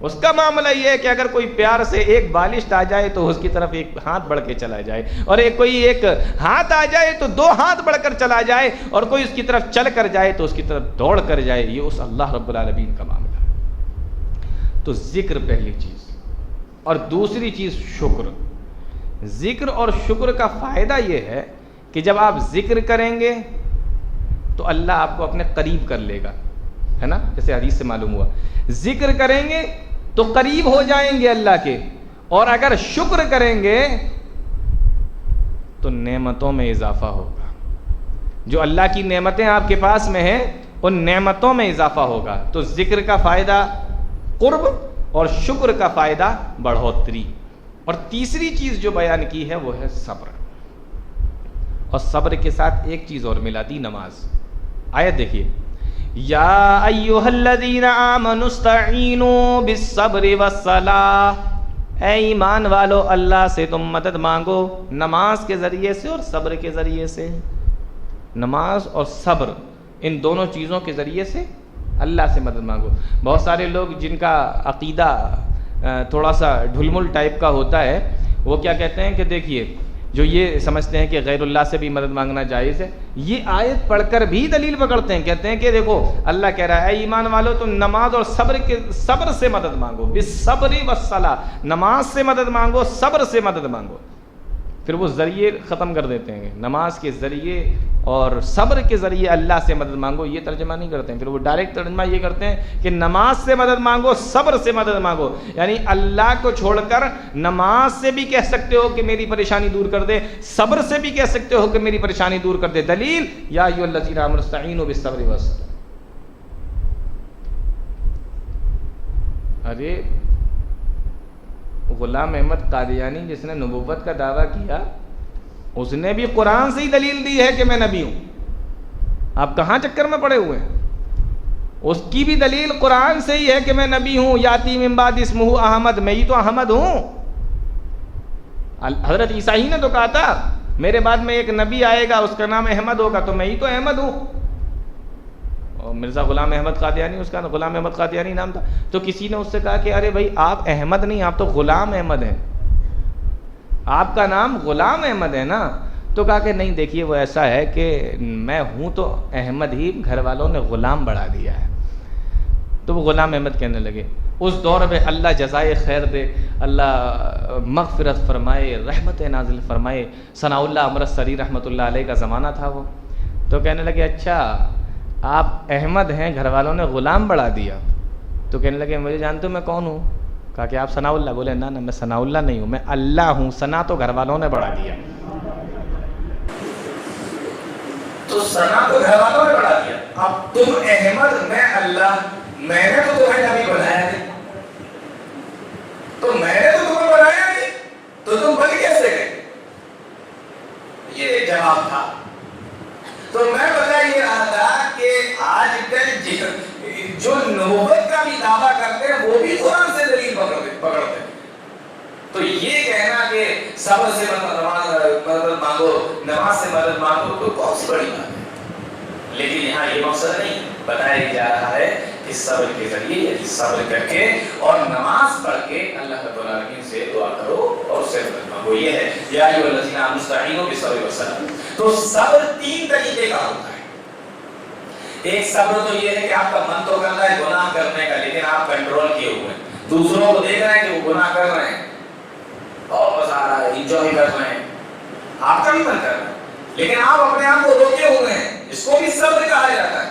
اس کا معاملہ یہ ہے کہ اگر کوئی پیار سے ایک بالشت آ جائے تو اس کی طرف ایک ہاتھ بڑھ کے چلا جائے, اور کوئی ایک ہاتھ آ جائے تو 2 ہاتھ بڑھ کر چلا جائے, اور کوئی اس کی طرف چل کر جائے تو اس کی طرف دوڑ کر جائے. یہ اس اللہ رب العالمین کا معاملہ ہے. تو ذکر پہلی چیز, اور دوسری چیز شکر. ذکر اور شکر کا فائدہ یہ ہے کہ جب آپ ذکر کریں گے تو اللہ آپ کو اپنے قریب کر لے گا, ہے نا, جیسے حدیث سے معلوم ہوا. ذکر کریں گے تو قریب ہو جائیں گے اللہ کے, اور اگر شکر کریں گے تو نعمتوں میں اضافہ ہوگا. جو اللہ کی نعمتیں آپ کے پاس میں ہیں ان نعمتوں میں اضافہ ہوگا. تو ذکر کا فائدہ قرب, اور شکر کا فائدہ بڑھوتری. اور تیسری چیز جو بیان کی ہے وہ ہے صبر, اور صبر کے ساتھ ایک چیز اور ملا دی, نماز. آیت دیکھیے, یا ایھا الذین آمنوا استعینوا بالصبر والصلاۃ, اے ایمان والو اللہ سے تم مدد مانگو نماز کے ذریعے سے اور صبر کے ذریعے سے. نماز اور صبر, ان دونوں چیزوں کے ذریعے سے اللہ سے مدد مانگو. بہت سارے لوگ جن کا عقیدہ تھوڑا سا ڈھلمل ٹائپ کا ہوتا ہے, وہ کیا کہتے ہیں کہ دیکھیے, جو یہ سمجھتے ہیں کہ غیر اللہ سے بھی مدد مانگنا جائز ہے, یہ آیت پڑھ کر بھی دلیل پکڑتے ہیں. کہتے ہیں کہ دیکھو اللہ کہہ رہا ہے اے ایمان والو تم نماز اور صبر سے مدد مانگو, بالصبر والصلاۃ, نماز سے مدد مانگو, صبر سے مدد مانگو. پھر وہ ذریعے ختم کر دیتے ہیں, نماز کے ذریعے اور صبر کے ذریعے اللہ سے مدد مانگو, یہ ترجمہ نہیں کرتے ہیں. پھر وہ ڈائریکٹ ترجمہ یہ کرتے ہیں کہ نماز سے مدد مانگو, صبر سے مدد مانگو. یعنی اللہ کو چھوڑ کر نماز سے بھی کہہ سکتے ہو کہ میری پریشانی دور کر دے, صبر سے بھی کہہ سکتے ہو کہ میری پریشانی دور کر دے. دلیل یا ایھا الذین آمنوا استعینوا بالصبر والصلاۃ. ارے غلام احمد قادیانی جس نے نبوت کا دعویٰ کیا, اس نے بھی قرآن سے ہی دلیل دی ہے کہ میں نبی ہوں. آپ کہاں چکر میں پڑے ہوئے ہیں؟ اس کی بھی دلیل قرآن سے ہی ہے کہ میں نبی ہوں. یاتی من بعد اسمہ احمد, میں ہی تو احمد ہوں. حضرت عیسیٰ ہی نے تو کہا تھا میرے بعد میں ایک نبی آئے گا, اس کا نام احمد ہوگا, تو میں ہی تو احمد ہوں. اور مرزا غلام احمد قادیانی, اس کا غلام احمد قادیانی نام تھا. تو کسی نے اس سے کہا کہ ارے بھائی آپ احمد نہیں, آپ تو غلام احمد ہیں, آپ کا نام غلام احمد ہے نا. تو کہا کہ نہیں دیکھیے وہ ایسا ہے کہ میں ہوں تو احمد ہی, گھر والوں نے غلام بڑھا دیا ہے. تو وہ غلام احمد کہنے لگے. اس دور میں اللہ جزائے خیر دے, اللہ مغفرت فرمائے, رحمت نازل فرمائے, ثناء اللہ امرتسری رحمۃ اللہ علیہ کا زمانہ تھا وہ. تو کہنے لگے اچھا آپ احمد ہیں, گھر والوں نے غلام بڑھا دیا. تو کہنے لگے مجھے جانتے ہو میں کون ہوں؟ کہا کہ آپ ثناء اللہ. بولے نہ میں ثناء اللہ نہیں ہوں, میں اللہ ہوں. ثنا تو گھر والوں نے بڑھا دیا. تو ثنا تو گھر والوں نے بڑھا دیا. اب تم احمد, میں اللہ, میں نے تو تمہیں نبی بنایا نہیں, تو میں نے تو تمہیں بنایا نہیں, تو تم بن کیسے گئے؟ یہ ایک جواب تھا. تو میں بتا یہ رہا تھا کہ آج کل جو نبوت کا بھی دعویٰ کرتے ہیں وہ بھی قرآن سے دلیل پکڑتے ہیں. تو یہ کہنا کہ صبر سے مدد مانگو, نماز سے مدد مانگو, تو بہت سی بڑی بات ہے. لیکن یہاں یہ مقصد نہیں بتایا جا رہا ہے کہ صبر کے ذریعے, یعنی صبر کر کے اور نماز پڑھ کے اللہ رب العالمین سے دعا کرو اور اس سے مدد مانگو. یہ ہے یا ایھا الذین آمنوا استعینوا بالصبر والصلاۃ. تو صبر 3 طریقے کا ہوتا ہے. ایک صبر تو یہ ہے کہ آپ کا من تو کرتا ہے گناہ کرنے کا, لیکن آپ کنٹرول کیے ہوئے ہیں. دوسروں کو دیکھ رہے ہیں کہ وہ گناہ کر رہے ہیں اور مزہ آ رہا ہے, انجوائے کر رہے ہیں, آپ کا بھی من کر رہا ہے, لیکن آپ اپنے آپ کو روکے ہوئے ہیں. اس کو بھی صبر کہا جاتا ہے.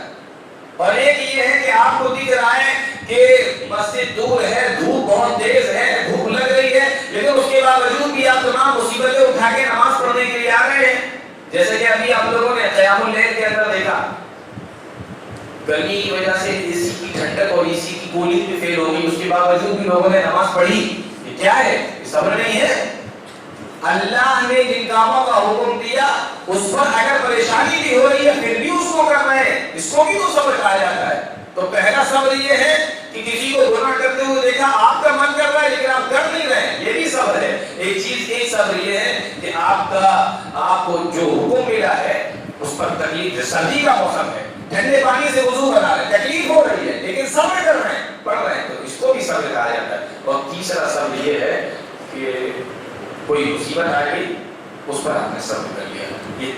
اور ایک یہ ہے کہ آپ کو دکھ رہا ہے کہ مسجد دور ہے, دھوپ بہت تیز ہے, بھوک لگ رہی ہے, لیکن اس کے باوجود بھی آپ تمام مصیبتیں اٹھا کے نماز پڑھنے کے لیے آ رہے ہیں. جیسے کہ ابھی آپ لوگوں نے قیام اللیل کے اندر دیکھا, گرمی کی وجہ سے اے سی کی ٹھنڈک اور اے سی کی کولنگ بھی فیل ہو گئی, اس کے باوجود بھی لوگوں نے نماز پڑھی. یہ کیا ہے؟ یہ صبر نہیں ہے. اللہ نے جن کاموں کا حکم دیا اس پر اگر پریشانی بھی ہو رہی ہے پھر بھی اس کو کرنا ہے, اس کو بھی تو صبر کہا جاتا ہے. تو پہلا صبر یہ ہے کہ کسی کو گناہ کرتے ہوئے دیکھا، آپ کا من کر رہا ہے لیکن آپ کر نہیں رہے ہیں، یہ بھی صبر ہے۔ ایک صبر یہ ہے کہ آپ کو جو حکم ملا ہے اس پر تکلیف، سردی کا موسم ہے، ٹھنڈے پانی سے وضو بنا رہے ہیں، تکلیف ہو رہی ہے لیکن صبر کر رہے ہیں، پڑھ رہے ہیں، تو اس کو بھی صبر کہا جاتا ہے۔ اور تیسرا صبر یہ ہے کہ کوئی مصیبت آ گئی اس پر آپ نے صبر کر لیا، یہ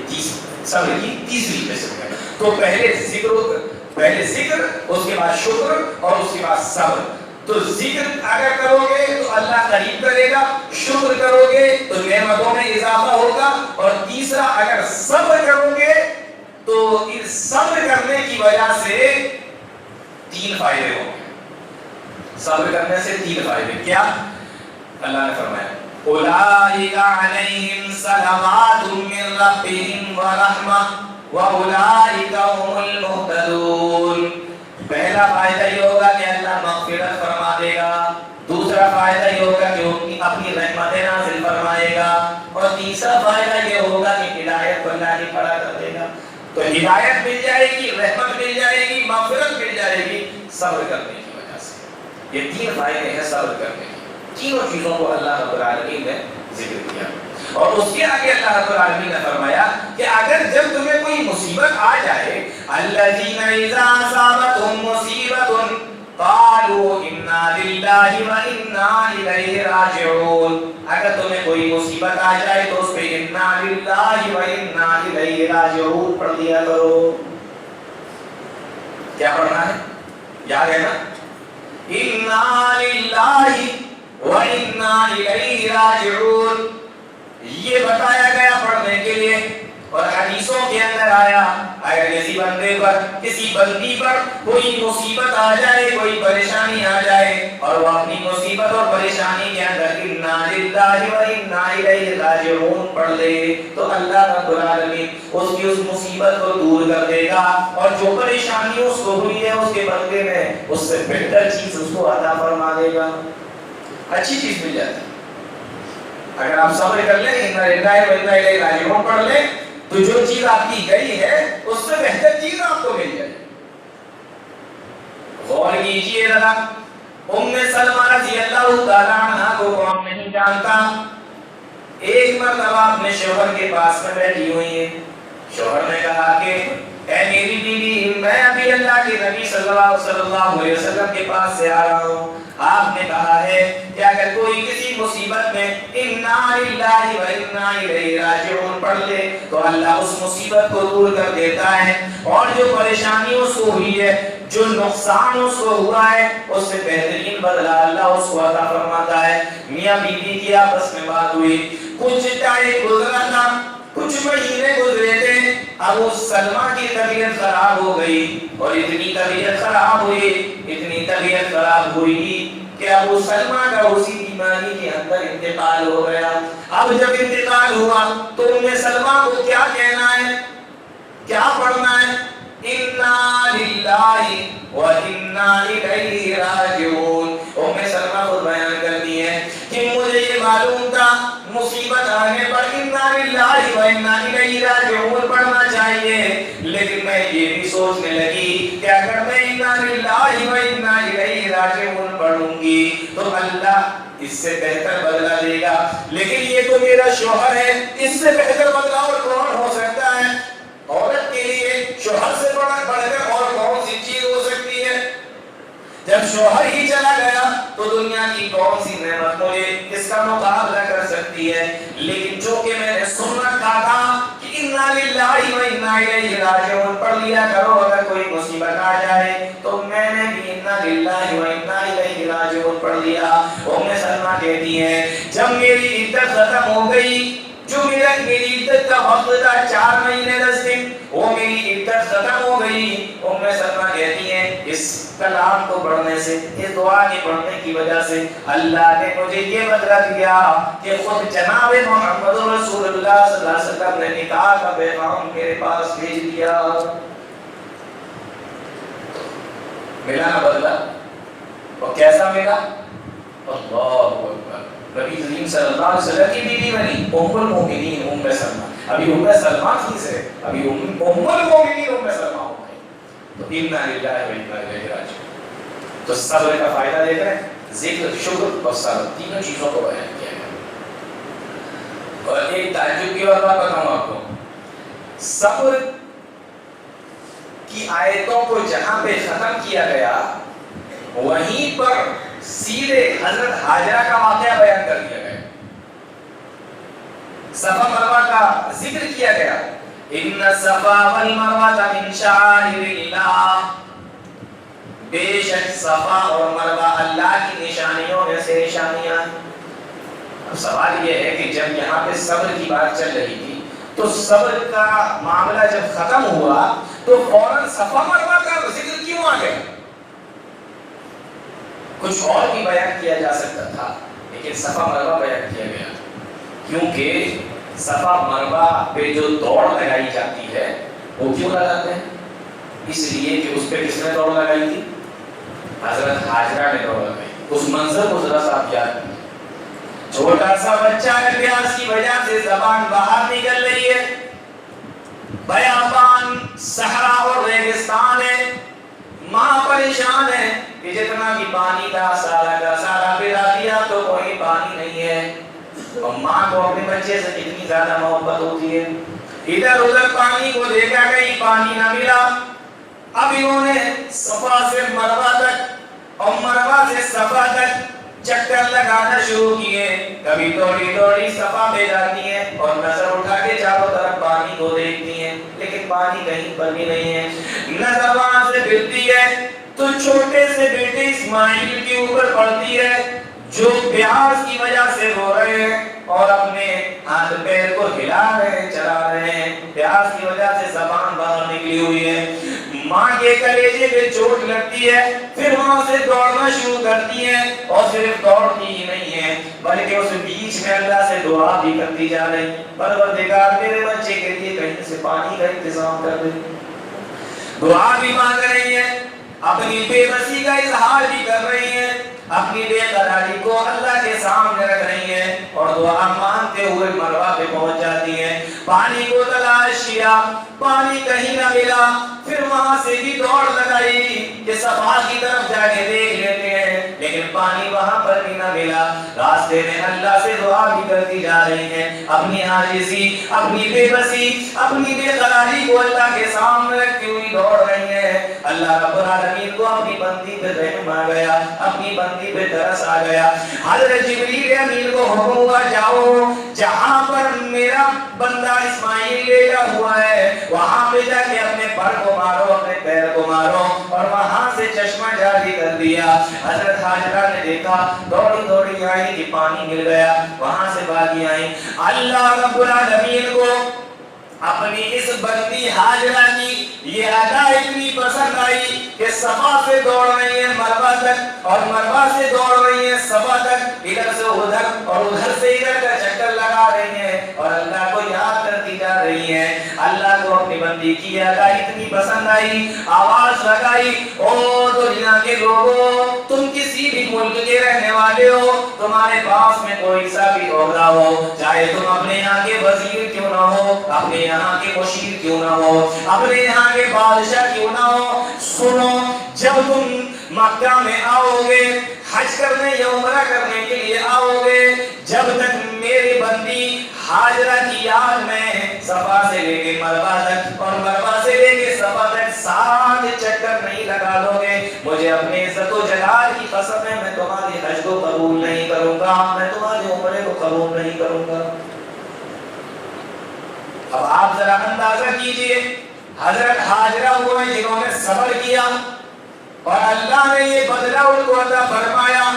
صبر کی تیسری قسم ہے۔ تو پہلے ذکر، اس کے بعد شکر اور اس کے بعد صبر۔ تو ذکر اگر کرو گے تو اللہ قریب کرے گا، شکر کرو گے تو نعمتوں میں اضافہ ہوگا، اور تیسرا اگر صبر کرو گے تو اس صبر کرنے کی وجہ سے 3 فائدے ہوں گے۔ صبر کرنے سے 3 فائدے کیا؟ اللہ نے فرمایا اولئک علیہم صلوات من ربہم ورحمہ واولئک هم المہتدون۔ پہلا فائدہ یہ ہوگا کہ اللہ مغفرت فرما دے گا، دوسرا فائدہ یہ ہوگا کہ وہ اپنی رحمت نازل فرمائے گا، اور تیسرا فائدہ یہ ہوگا کہ ہدایت کو اللہ ہی کھڑا کر دے گا۔ تو ہدایت مل جائے گی، رحمت مل جائے گی، مغفرت مل جائے گی صبر کرنے کی وجہ سے۔ یہ 3 فائدے ہیں صبر کرنے کے، تینوں چیزوں کو اللہ رب العالمین نے ذکر کیا۔ اور اس کے آگے اللہ رب العالمین نے فرمایا کہ اگر جب تمہیں کوئی مصیبت آ جائے، الذین اذا اصابتهم مصیبۃ قالوا انا للہ وانا الیہ راجعون۔ اگر تمہیں کوئی مصیبت آ جائے تو اس پہ انا للہ وانا الیہ راجعون پڑھ دیا کرو۔ کیا پڑھنا ہے؟ یاد ہے نا؟ انا للہ وانا الیہ راجعون، یہ بتایا گیا پڑھنے کے لیے۔ اور حدیثوں کے اندر آیا اگر کسی بندے پر، کسی بندی پر کوئی مصیبت آ جائے، کوئی پریشانی آ جائے، اور وہ اپنی مصیبت اور پریشانی کے اندر انا للہ و انا الیہ راجعون پڑھ لے تو اللہ رب العالمین اس کی اس مصیبت کو دور کر دے گا، اور جو پریشانی اس کو ہوئی ہے اس کے بدلے میں اس سے بہتر چیز اس کو عطا فرما دے گا، اچھی چیز مل جاتی ہے۔ اگر آپ صبر کر لیں، انا للہ و انا الیہ راجعون پڑھ لیں تو جو چیز آپ کی گئی ہے اس سے بہتر چیز آپ کو مل جائے۔ غور کیجئے ذرا، سلمہ رضی اللہ تعالیٰ عنہ کو کون نہیں جانتا؟ ایک مرتبہ اپنے شوہر کے پاس میں بیٹھی ہوئی ہے، شوہر نے کہا کہ اے میری بیوی، میں ابھی اللہ کے نبی صلی اللہ علیہ وسلم کے پاس سے آ رہا ہوں، آپ نے کہا ہے کہ اگر کوئی کسی مصیبت میں انا للہ و انا الیہ راجعون پڑھ لے تو اللہ اس مصیبت کو دور کر دیتا ہے، اور جو پریشانی اس کو ہوئی ہے، جو نقصان اس کو ہوا ہے، اس سے بہترین بدلہ اللہ اس کو عطا فرماتا ہے۔ میاں بیوی کی آپس میں بات ہوئی، کچھ ٹائم گزرا تھا، کچھ مہینے گزرے تھے، ابو سلمہ کی طبیعت خراب ہو گئی، اور اتنی طبیعت خراب ہوئی کہ ابو سلمہ کا اسی بیماری کے اندر انتقال ہو گیا۔ اب جب انتقال ہوا تو سلمہ کو کیا کہنا ہے، کیا پڑھنا ہے؟ انا للہ و انا الیہ راجعون۔ سلمہ خود بیان کرتی ہے کہ مجھے یہ معلوم تھا مصیبت آنے پر انا للہ و انا الیہ راجعون پڑھنا چاہیے، لیکن میں یہ بھی سوچنے لگی کہ اگر میں انا للہ و انا الیہ راجعون پڑھوں گی تو اللہ اس سے بہتر بدلہ دے گا، لیکن یہ تو میرا شوہر ہے، اس سے بہتر بدلہ اور کون ہو سکتا ہے؟ عورت کے لیے شوہر سے بڑھ کر اور کون سی چیز ہو سکتی ہے؟ جب شوہر ہی چلا گیا تو دنیا کی کون سی نعمت مجھے اس کا مقابلہ کر سکتی ہے؟ لیکن جو کہ میں نے سن رکھا تھا کہ انا للہ و انا الیہ راجعون پڑھ لیا کرو اگر کوئی مصیبت آ جائے، تو میں نے بھی انا للہ و انا الیہ راجعون پڑھ لیا۔ سلمہ کہتی ہے جب میری عدت ختم ہو گئی، جو میری عدت کا وقت تھا 4 مہینے 10 دن، وہ میری عدت ختم ہو گئی۔ سلمہ کہتی ہے اس کلام کو پڑھنے سے، اس دعا کے پڑھنے کی وجہ سے اللہ نے مجھے یہ بدلہ دیا کہ خود جناب محمد رسول اللہ صلی اللہ علیہ وسلم نے نکاح کا پیغام میرے پاس بھیج دیا۔ ملا نا بدلہ، اور کیسا ملا؟ اللہ اکبر، نبی کریم صلی اللہ علیہ وسلم کی بیوی بنی ام المؤمنین سلمہ۔ ابھی سلمہ کی سے ابھی ام المؤمنین سلمہ ہو گئی۔ تو انا للہ و انا الیہ راجعون۔ 3 فائدے ہیں صبر کرنے کے، 3 فائدے تو صبر کا فائدہ دیکھ رہے ہیں، ذکر، شکر اور صبر تینوں چیزوں کو بیان کیا گیا۔ اور ایک تعجب کی بات بتاؤں آپ کو، صبر کی آیتوں کو جہاں پہ ختم کیا گیا وہیں پر سیدھے حضرت حاجرہ کا واقعہ بیان کر دیا گیا، صفا مروہ کا ذکر کیا گیا۔ ان الصفا والمروہ من شعائر اللہ، بے شک صفا اور مروہ اللہ کی نشانیوں میں سے نشانیاں ہیں۔ اب سوال یہ ہے کہ جب یہاں پہ صبر کی بات چل رہی تھی تو صبر کا معاملہ جب ختم ہوا تو فوراً صفا مروہ کا ذکر کیوں آ گیا؟ کچھ اور بھی بیان کیا جا سکتا تھا لیکن صفا مروہ بیان کیا گیا، کیونکہ صفا مروہ پہ جو دوڑ لگائی جاتی ہے وہ کیوں لگاتے ہیں؟ اس لیے کہ اس پہ کس نے دوڑ لگائی تھی؟ حضرت حاجرہ نے دوڑ لگائی۔ اس منظر کو ذرا سا آپ یاد کریں، چھوٹا سا بچہ ہے، پیاس کی وجہ سے زبان باہر نکل رہی ہے، بیابان صحرا اور ریگستان ہے، ماں پریشان ہے کہ جتنا بھی پانی تھا سارا کا سارا پلا دیا تو کوئی پانی نہیں ہے۔ اور ماں کو اپنے بچے سے کتنی زیادہ محبت ہوتی ہے، ادھر ادھر پانی کو دیکھا کہیں پانی نہ ملا۔ اب انہوں نے صفا سے مروہ تک اور مروہ سے صفا تک چکر لگانا شروع کیے، کبھی دوڑی دوڑی صفا پہ جاتی ہیں اور نظر اٹھا کے چاروں طرف پانی کو دیکھتی ہیں لیکن پانی کہیں پر بھی نہیں ہے۔ نظر وہاں سے پھرتی ہے تو چھوٹے سے بیٹے اسماعیل کے اوپر پڑتی ہے جو پیاس کی وجہ سے رو رہے ہیں اور اپنے ہاتھ پیر کو ہلا رہے ہیں، چلا رہے ہیں، پیاس کی وجہ سے زبان باہر نکلی ہوئی ہے۔ ماں کے کلیجے پہ چوٹ لگتی ہے، پھر وہاں سے دوڑنا شروع کرتی ہے اور صرف دوڑتی ہی نہیں ہے بلکہ اس بیچ میں اللہ سے دعا بھی کرتی جا رہی، پروردگار میرے بچے کے لیے کہیں سے پانی کا انتظام کر دے۔ دعا بھی مانگ رہی ہیں، اپنی بے بسی کا اظہار بھی کر رہی ہیں، اپنی بے قراری کو اللہ کے سامنے رکھ رہی ہیں اور دعا مانگتے ہوئے مروہ پہ پہنچ جاتی ہیں۔ پانی کو تلاش کیا، پانی کہیں نہ ملا، پھر وہاں سے بھی دوڑ لگائی کہ صفا کی طرف جا کے دیکھ لیتے ہیں لیکن پانی وہاں پر بھی نہ ملا۔ راستے میں اللہ سے دعا بھی کرتی جا رہی ہیں، اپنی عاجزی، اپنی بے بسی، اپنی بے قراری کو اللہ کے سامنے رکھتی ہوئی دوڑ رہی ہیں۔ اللہ رب العالمین کو اپنی بندی پہ رحم آ گیا، اپنی بندی پہ ترس آ گیا۔ حضرت جبریل امین کو حکم ہوا جاؤ جہاں پر میرا بندہ اسماعیل لیٹا ہوا ہے وہاں پہ جا کے اپنے پر کو مارو، اپنے پیر کو مارو، اور وہاں سے چشمہ جاری کر دیا۔ حضرت حاجرہ نے دیکھا، دوڑی دوڑی آئی کہ پانی مل گیا، وہاں سے بھاگی آئی۔ اللہ رب العالمین کو اپنی اس بندی حاجرہ کی یہ ادا اتنی پسند آئی کہ صفا سے دوڑ رہی ہے مروہ تک اور مروہ سے دوڑ رہی ہے صفا تک، ادھر سے ادھر اور ادھر سے ادھر کا چکر لگا رہی ہیں اور اللہ کو یاد کرتی جا رہی ہیں۔ اللہ کو اپنی بندی کی ادا اتنی پسند آئی، آواز لگائی، او دنیا کے لوگوں، تم کسی بھی ملک کے رہنے والے ہو، تمہارے پاس میں کوئی سا بھی عہدہ ہو، چاہے تم اپنے یہاں کے وزیر کیوں نہ ہو، اپنے یہاں کے مشیر کیوں نہ ہو، اپنے یہاں کے بادشاہ کیوں نہ ہو، سنو، جب تم مکہ میں آؤ گے، حج کرنے یا عمرہ کرنے کے لیے آؤ گے، جب تک میری بندی حاجرہ کی یاد میں صفا سے لے کے مروہ تک اور مروہ سے لے کے صفا تک 7 چکر نہیں لگا لو گے، مجھے اپنے عزت و جلال کی قسم ہے میں تمہاری حج کو قبول نہیں کروں گا، میں تمہاری عمرے کو قبول نہیں کروں گا۔ اب آپ ذرا اندازہ کیجئے، حضرت حاجرہ وہ ہیں جنہوں نے صبر کیا اور اللہ نے یہ بدلہ ان کو عطا فرمایا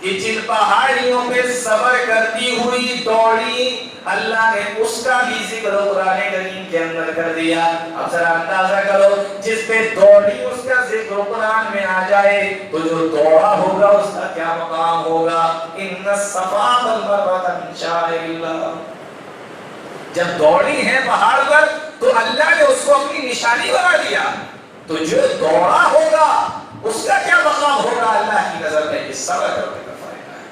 کہ جن پہاڑیوں پہ صبر کرتی ہوئی دوڑی، اللہ نے اس کا بھی ذکر قرآن کریم کے اندر کر دیا۔ اب ذرا اندازہ کرو، جس پہ دوڑی اس کا ذکر قرآن میں آ جائے تو جو دوڑا ہوگا اس کا کیا مقام ہوگا؟ ان الصفا والمروہ من شعائر اللہ۔ جب دوڑی ہے پہاڑ پر تو اللہ نے اس کو اپنی نشانی بنا دیا، تو جو دوڑا ہوگا اس کا کیا مقام ہوگا اللہ کی نظر میں؟ اس صبر کرنے کا فائدہ ہے۔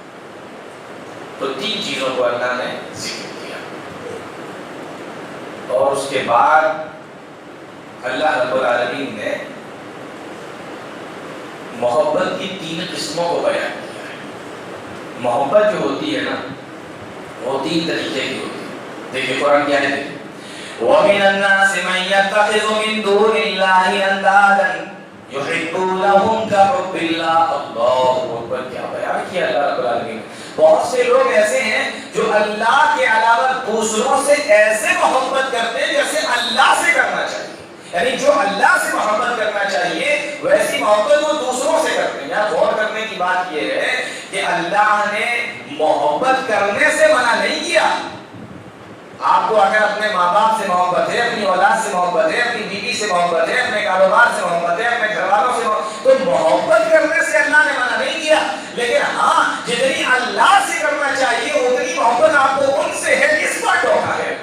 تو 3 چیزوں کو اللہ نے ذکر کیا اور اس کے بعد اللہ رب العالمین نے محبت کی 3 قسموں کو بیان کیا ہے۔ محبت جو ہوتی ہے نا وہ 3 طریقے کی ہوتی ہے۔ دیکھیں قرآن کیا ہے، دیکھیں وَمِنَ النَّاسِ مَن يَتَّخِذُ مِن دُونِ اللَّهِ أَندَادًا يُحِبُّونَهُمْ كَحُبِّ اللَّهِ۔ اللہ اکبر، کیا بیان کیا اللہ رب العالمین۔ بہت سے لوگ ایسے ہیں جو اللہ کے علاوہ دوسروں سے ایسے محبت کرتے ہیں جیسے اللہ سے کرنا چاہیے، یعنی جو اللہ سے محبت کرنا چاہیے ویسی محبت وہ دوسروں سے کرتے ہیں۔ یہاں غور کرنے کی بات یہ ہے کہ اللہ نے محبت کرنے سے منع نہیں کیا۔ آپ کو اگر اپنے ماں باپ سے محبت ہے، اپنی اولاد سے محبت ہے، اپنی بیوی سے محبت ہے، اپنے کاروبار سے محبت ہے، اپنے گھر والوں سے تو محبت کرنے سے اللہ نے منع نہیں کیا، لیکن ہاں جتنی اللہ سے کرنا چاہیے اتنی محبت آپ کو ان سے ہے، اس پر ٹوکا ہے۔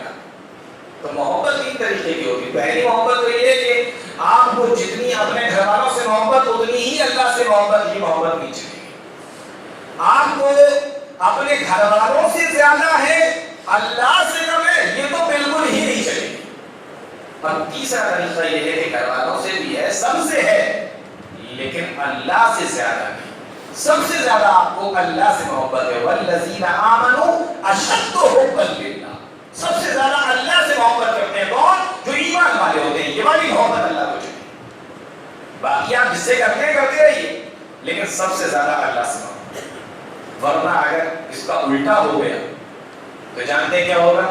تو محبت 3 طریقے کی ہوتی ہے۔ پہلی محبت تو یہ ہے کہ آپ کو جتنی اپنے گھر والوں سے محبت اتنی ہی اللہ سے محبت، یہ محبت نہیں چاہیے۔ آپ کو اپنے گھر والوں سے زیادہ ہے، اللہ سے کم ہے، یہ تو بالکل ہی نہیں چلے گی۔ اور تیسرا طریقہ یہ ہے کہ گھر والوں سے بھی ہے، سب سے ہے، لیکن اللہ سے زیادہ نہیں۔ سب سے زیادہ آپ کو اللہ سے محبت ہے۔ والذین آمنوا اشد حبا للہ، سب سے زیادہ اللہ سے محبت کرتے ہیں کون؟ جو ایمان والے ہوتے ہیں، یہ والی محبت اللہ کو چاہیے۔ باقی آپ جس سے کرتے رہیے، لیکن سب سے زیادہ اللہ سے محبت۔ ورنہ اگر اس کا الٹا ہو گیا تو جانتے کیا ہوگا؟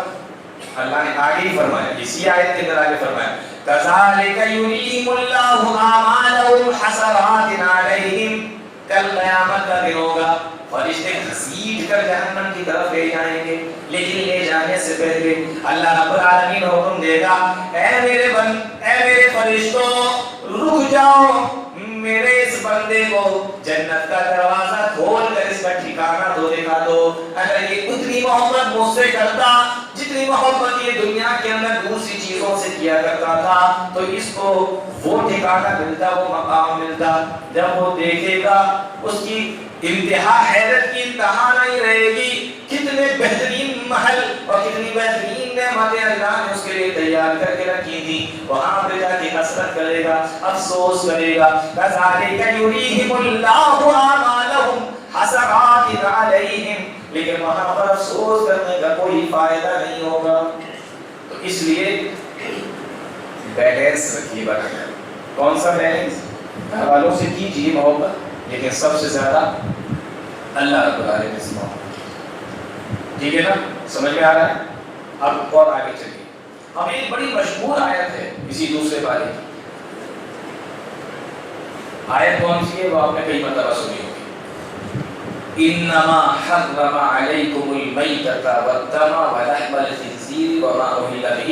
اللہ نے آگے ہی فرمایا، اسی آیت کے اندر آگے فرمایا كَذَلِكَ يُرِيهِمُ اللَّهُ أَعْمَالَهُمْ حَسَرَاتٍ عَلَيْهِمْ۔ کل قیامت کا دن ہوگا، فرشتے گھسیٹ کر جہنم کی طرف لے جائیں گے، لیکن لے جانے سے پہلے اللہ رب العالمین حکم دے گا، اے میرے فرشتوں رک جاؤ، میرے اس بندے کو جنت کا دروازہ کھول کر اس کا ٹھکانہ دو دکھا دو۔ اگر یہ اتنی محبت مجھ سے کرتا جتنی محبت یہ دنیا کے اندر دوسری چیزوں سے کیا کرتا تھا تو اس کو وہ ٹھکانہ ملتا، وہ مقام ملتا۔ جب وہ دیکھے گا اس کی انتہا حیرت کی انتہا نہیں رہے گی، کتنے بہترین محل اور کتنی بہترین نعمتیں اللہ نے اس کے لیے تیار کر کے رکھی تھی، وہاں پہ جا کے حسرت کرے گا، افسوس کرے گا۔ كَذَلِكَ يُرِيهِمُ اللَّهُ أَعْمَالَهُمْ حَسَرَاتٍ عَلَيْهِمْ، لیکن وہاں پر افسوس کرنے کا کوئی فائدہ نہیں ہوگا۔ تو اس لیے بیلنس رکھیے بنا کر۔ کون سا بیلنس؟ گھر والوں سے کیجیے محبت، لیکن سب سے زیادہ اللہ رب العالمین سے محبت۔ ٹھیک ہے نا؟ سمجھ میں آ رہا ہے؟ اب اور آگے چلیے، اب ایک بڑی مشہور آیت ہے اسی دوسرے پارے کی۔ آیت کون سی ہے؟ وہ آپ نے کئی مرتبہ سنی ہوگی۔ انما حرم علیکم المیتۃ والدم ولحم الخنزیر وما اہل به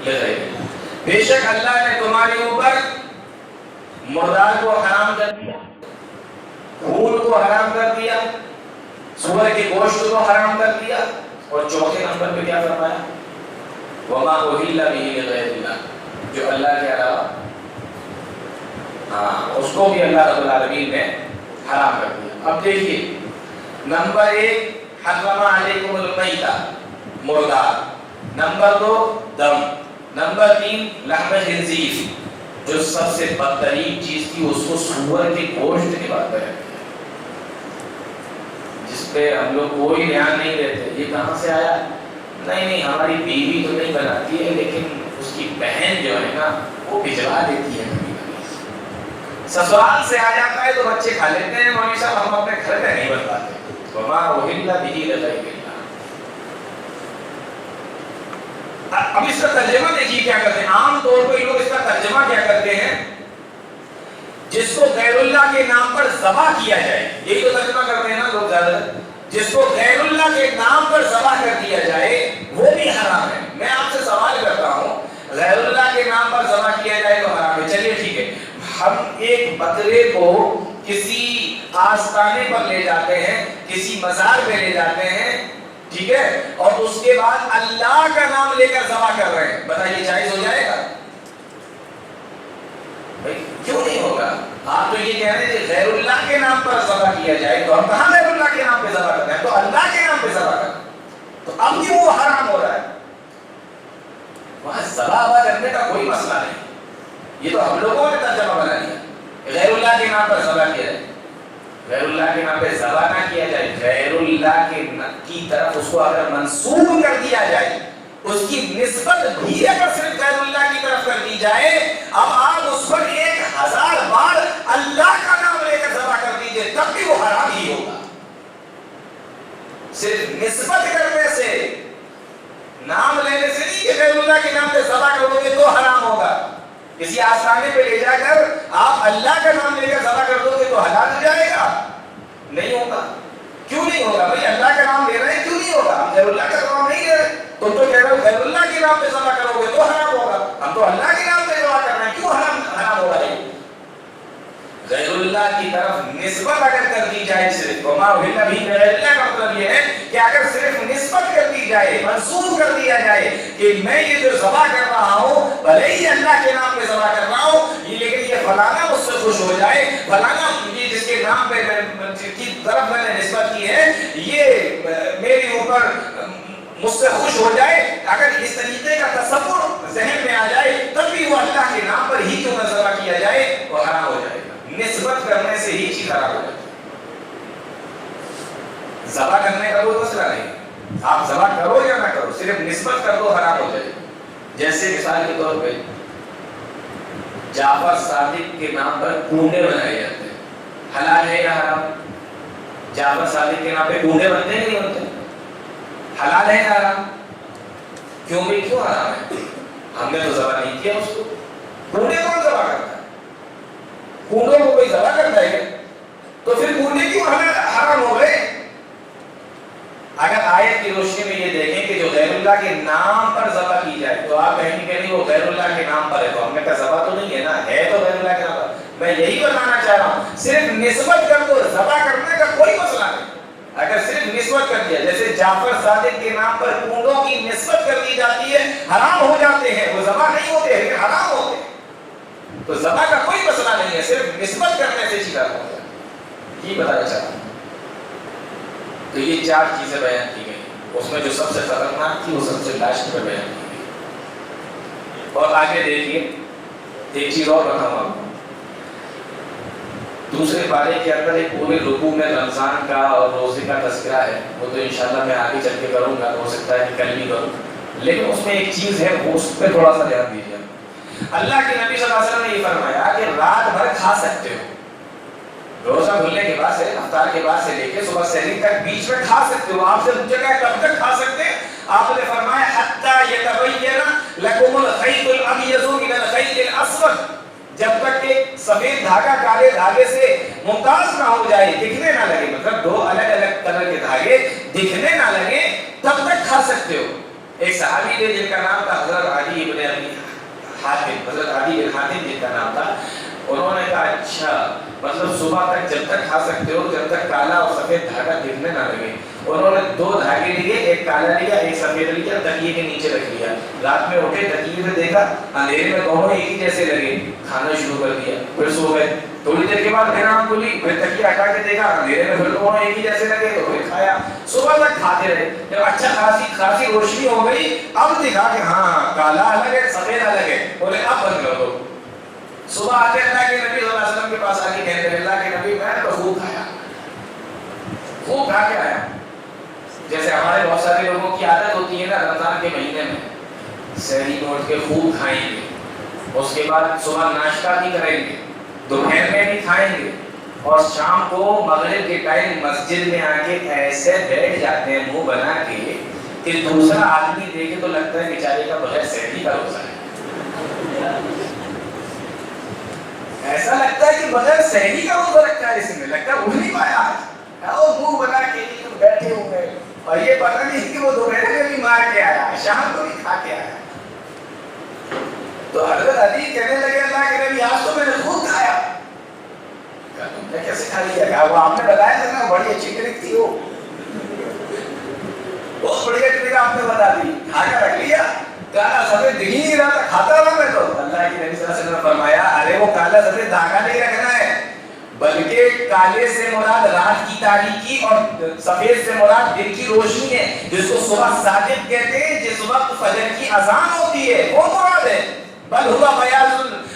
لغیر اللہ، بے شک اللہ نے تمہارے اوپر مردار کو حرام کر دیا، خون کو حرام کر دیا، سور کے گوشت کو حرام کر دیا، اور چوتھے نمبر پہ کیا فرمایا؟ وما اہل به لغیر اللہ، جو اللہ کے علاوہ اس کو بھی اللہ رب العالمین نے حرام کر دیا۔ اب دیکھیے، نمبر 1 حرم علیکم المیتۃ، مردار، نمبر 2 دم، نمبر 3 لحم خنزیر، جو سب سے بدترین چیز تھی اس کو سور کے گوشت کی بات ہے، جس پہ ہم لوگ کوئی دھیان نہیں دیتے۔ یہ کہاں سے آیا؟ نہیں ہماری بیوی تو نہیں بناتی ہے، لیکن اس کی بہن جو ہے نا وہ بھجوا دیتی ہے، سسرال سے آ جاتا ہے تو بچے کھا لیتے ہیں، مولوی صاحب ہم اپنے گھر میں نہیں بنواتے۔ وما اہل به لغیر اللہ۔ اب اس کا ترجمہ دیکھیے کیا کرتے ہیں، عام طور پہ لوگ اس کا ترجمہ کیا کرتے ہیں، جس کو غیر اللہ کے نام پر ذبح کیا جائے، یہی تو ترجمہ کرتے ہیں نا لوگ زیادہ، جس کو غیر اللہ کے نام پر ذبح کر دیا جائے وہ بھی حرام ہے۔ میں آپ سے سوال کرتا ہوں، غیر اللہ کے نام پر ذبح کیا جائے تو حرام ہے، چلیے ٹھیک ہے، ہم ایک بکرے کو کسی آستانے پر لے جاتے ہیں، کسی مزار پہ لے جاتے ہیں، ٹھیک ہے، اور اس کے بعد اللہ کا نام لے کر ذبح کر رہے ہیں، بتائیے جائز ہو جائے گا؟ بھائی کیوں نہیں ہوگا؟ آپ تو یہ کہہ رہے ہیں کہ غیر اللہ کے نام پر ذبح کیا جائے، تو ہم کہاں غیر اللہ کے نام پہ ذبح کرتے ہیں؟ تو اللہ کے نام پہ ذبح کرتے ہیں، تو اب کیوں وہ حرام ہو رہا ہے؟ وہاں ذبح کرنے کا کوئی مسئلہ نہیں، یہ تو ہم لوگوں نے ترجمہ بنا لیا، غیر اللہ کے نام پر ذبح کیا جائے، غیر اللہ کے نام پہ ذبح نہ کیا جائے، غیر اللہ کی طرف اس کو اگر منسوب کر دیا جائے، اس کی نسبت بھی اگر صرف غیر اللہ کی طرف کر دی جائے، اب آپ اس پر 1000 بار اللہ کا نام لے کر ذبح کر دیجئے تب بھی وہ حرام ہی ہوگا۔ صرف نسبت کرنے سے، نام لینے سے نہیں کہ غیر اللہ کے نام پہ ذبح کرو گے تو حرام ہوگا۔ کسی آستانے پہ لے جا کر آپ اللہ کا نام لے کر ذبح کر دو گے تو حلال ہو جائے گا؟ نہیں ہوگا۔ کیوں نہیں ہوگا بھائی؟ اللہ کا نام لے رہے ہیں، کیوں نہیں ہوگا؟ ہم غیر اللہ کا نام نہیں لے رہے، تم تو کہہ رہے ہو غیر اللہ کے نام پہ ذبح کرو گے تو حرام ہوگا، ہم تو اللہ کے نام پہ ذبح کر رہے ہیں، کیوں حرام ہوگا؟ نہیں، غیر اللہ کی طرف نسبت اگر کر دی جائے صرف، وما اہل بھی غیر اللہ کا مطلب یہ ہے کہ اگر صرف نسبت کر دی جائے، منسوب کر دیا جائے کہ میں یہ جو ذبح کر رہا ہوں بھلے ہی اللہ کے نام پہ ذبح کر رہا ہوں، لیکن یہ فلانا مجھ سے خوش ہو جائے، فلانا یہ جس کے نام پہ کی طرف میں نے نسبت کی ہے یہ میرے اوپر مجھ سے خوش ہو جائے، اگر اس طریقے کا تصور ذہن میں آ جائے تب بھی وہ اللہ کے نام پر ہی کیوں نہ ذبح کیا جائے وہ حرام ہو جائے گا۔ نسبت کرنے سے ہی چیز حرام ہو جائے گی۔ ذبح کرنے کا کوئی مسئلہ نہیں، آپ ذبح کرو یا نہ کرو، صرف نسبت کر دو حرام ہو جائے گی۔ جیسے مثال کے طور پہ جعفر صادق کے نام پر کنڈے بنائے جاتے ہیں، حلال ہے یا حرام؟ جعفر صادق کے نام پہ کنڈے بنتے ہیں نہیں بنتے؟ حلال ہے یا حرام؟ کیوں بھی کیوں حرام ہے؟ ہم نے تو ذبح نہیں کیا اس کو، کنڈے کون ذبح کرتا ہے؟ کنڈوں کو کوئی ذبح کرتا ہے تو پھر کنڈے کیوں حرام ہو گئے؟ اگر آیت کی روشنی میں یہ دیکھیں کہ جو غیر اللہ کے نام پر ذبح کی جائے تو آپ کہیں گے نہیں وہ غیر اللہ کے نام پر ہے، تو ہم نے کہا ذبح تو نہیں ہے نا، ہے تو غیر اللہ کے نام پر۔ میں یہی بتانا چاہ رہا ہوں صرف نسبت کر دو، ذبح کرنے کا کوئی مسئلہ نہیں۔ اگر صرف نسبت کر دیا، جیسے جعفر صادق کے نام پر کنڈوں کی نسبت کر دی جاتی ہے، حرام ہو جاتے ہیں، وہ ذبح نہیں ہوتے لیکن حرام ہوتے ہیں، تو ذبح کا کوئی مسئلہ نہیں ہے، صرف نسبت کرنے سے چیز حرام ہوتا ہے۔ یہ بتانا چاہ رہا ہوں۔ تو یہ 4 چیزیں بیان کی گئی، اس میں جو سب سے خطرناک تھی وہ سب سے لاسٹ میں بیان کی گئی۔ اور آگے دیکھیے ایک چیز اور بتاؤں آپ کو، دوسرے پارے کے اندر ایک پورے رکوع میں رمضان کا اور روزے کا تذکرہ ہے، وہ تو انشاءاللہ میں آگے چل کے کروں گا، ہو سکتا ہے کہ کل بھی کروں، لیکن اس میں ایک چیز ہے وہ اس پہ تھوڑا سا دھیان دیجیے۔ اللہ کے نبی صلی اللہ علیہ وسلم نے یہ فرمایا کہ رات بھر کھا سکتے ہو، روزہ کھلنے کے بعد سے افطار کے بعد سے لے کے صبح سحری تک بیچ میں کھا سکتے ہو۔ آپ سے پوچھا گیا کب تک کھا سکتے ہیں؟ آپ نے فرمایا حتی یتبین لکم الخیط الابیض من الخیط الاسود، جب تک کہ سفید دھاگا کالے دھاگے سے ممتاز نہ ہو جائے، دکھنے نہ لگے، مطلب 2 الگ الگ کلر کے دھاگے دکھنے نہ لگے تب تک کھا سکتے ہو۔ ایک صحابی تھے جن کا نام تھا حضرت عدی بن حاتم، حضرت عدی بن حاتم جن کا نام تھا، انہوں نے کہا اچھا مطلب صبح تک جب تک کھا سکتے ہو جب تک کالا اور سفید دھاگا دکھنے نہ لگے۔ انہوں نے 2 دھاگے لیے، ایک کالا لیا ایک سفید لیا، تکیے کے نیچے رکھ لیا، رات میں اٹھے تکیے سے دیکھا اندھیرے میں دونوں ایک ہی جیسے لگے، کھانا شروع کر دیا، پھر سو گئے۔ تھوڑی دیر کے بعد پھر آنکھ کھلی، پھر تکیہ ہٹا کے دیکھا اندھیرے میں پھر دونوں ایک ہی جیسے لگے تو پھر کھایا، صبح تک کھاتے رہے۔ جب اچھا خاصی روشنی ہو گئی اب دیکھا کہ ہاں کالا الگ ہے سفید الگ ہے، بولے اب بند کر دو۔ صبح آتے اللہ کے نبی صلی اللہ علیہ وسلم کے پاس آ کے کہتے ہیں اللہ کے نبی میں تو خوب کھایا، خوب کھا کے آیا۔ جیسے ہمارے بہت سارے لوگوں کی عادت ہوتی ہے نا رمضان کے مہینے میں سحری میں اٹھ کے خوب کھائیں گے، اس کے بعد صبح ناشتہ بھی کریں گے، دوپہر میں بھی کھائیں گے، اور شام کو مغرب کے ٹائم مسجد میں آ کے ایسے بیٹھ جاتے ہیں منہ بنا کے کہ دوسرا آدمی دیکھے تو لگتا ہے بیچارے کا بغیر سحری کا روزہ ہے، ایسا لگتا ہے کہ بغیر سحری کا روزہ رکھا ہے، اس میں لگتا ہے اٹھ نہیں پایا آج، وہ منہ بنا کے بیٹھے ہوئے، اور یہ پتہ نہیں کہ وہ دوپہر میں بھی مار کے آیا شام کو بھی کھا کے آیا۔ تو حضرت علی کہنے لگے اللہ کے نبی آج تو میں نے خود کھایا۔ کہا تم نے کیسے کھا لیا؟ کہا وہ آپ نے بتایا تھا نا بڑی اچھی ٹرک تھی، وہ بہت بڑھیا ٹرک آپ نے بتا دی، کھا کے رکھ لیا، کالا سفید دکھ ہی نہیں رہا تھا، کھاتا رہا میں تو۔ اللہ کے نبی صلی اللہ علیہ وسلم نے فرمایا ارے وہ کالا سفید دھاگا نہیں رکھنا ہے، بلکہ کالے سے مراد رات کی تاریکی اور سفید سے مراد دن کی روشنی ہے، جس کو صبح صادق کہتے ہیں، جس وقت فجر کی اذان ہوتی ہے وہ مراد ہے۔ بل ہوا بیاض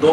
2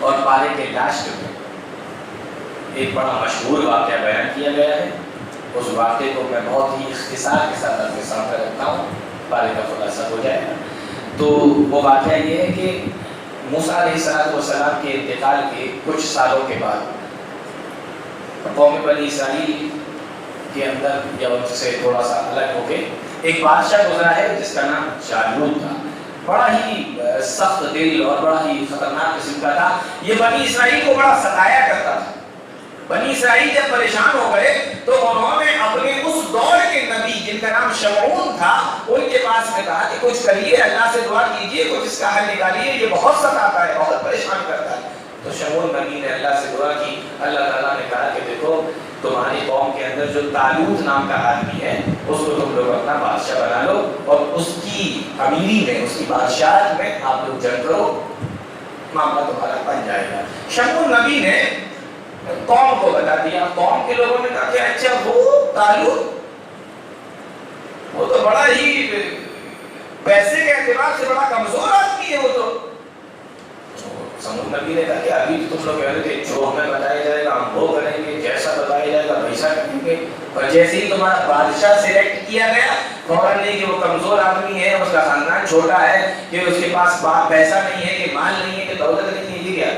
اور پارے کے لاسٹ میں ایک بڑا مشہور واقعہ بیان کیا گیا ہے. اس واقعے کو میں بہت ہی اختصار کے ساتھ آپ کے سامنے رکھتا ہوں, پارے کا خلاصہ ہو جائے گا. تو وہ واقعہ یہ ہے کہ موسیٰ علیہ السلام کے انتقال کے کچھ سالوں کے بعد قوم بنی اسرائیل کے اندر یا ان سے تھوڑا سا الگ ہو کے ایک بادشاہ گزرا ہے جس کا نام جالوت تھا. بڑا ہی سخت دل اور بڑا ہی خطرناک قسم کا تھا. یہ بنی اسرائیل کو بڑا ستایا کرتا تھا. بنی اسرائیل جب پریشان ہو گئے تو انہوں نے اپنے اس دور کے نبی جن کا نام شمعون تھا ان کے پاس میں کہا کہ کچھ کریے, اللہ سے دعا کیجیے, کچھ اس کا حل نکالیے, یہ بہت ستاتا ہے, بہت پریشان کرتا ہے. تو شمعون نبی نے اللہ سے دعا کی. اللہ تعالیٰ نے کہا کہ دیکھو تمہاری قوم کے اندر جو طالوت نام کا آدمی ہے اس کو تم لوگ اپنا بادشاہ بنا لو اور اس کی امیری میں, اس کی بادشاہت میں آپ لوگ جنگ کرو, معاملہ تمہارا بن جائے گا. شمعون نبی نے قوم کو بتا دیا. قوم کے لوگوں نے کہا کہ اچھا وہ طالوت, وہ تو بڑا ہی پیسے کے اعتبار سے بڑا کمزور آدمی ہے. وہ تو سمود نبی نے کہا کہ ابھی تم لوگ کہہ رہے تھے جو ہمیں بتایا جائے گا ہم وہ کریں گے, جیسا بتایا جائے گا ویسا کریں گے. اور جیسے ہی تمہارا بادشاہ سلیکٹ کیا گیا فوراً نہیں کہ وہ کمزور آدمی ہے, اس کا خاندان چھوٹا ہے, کہ اس کے پاس پیسہ نہیں ہے, کہ مال نہیں ہے, کہ دولت نہیں ہے, یہ کیا؟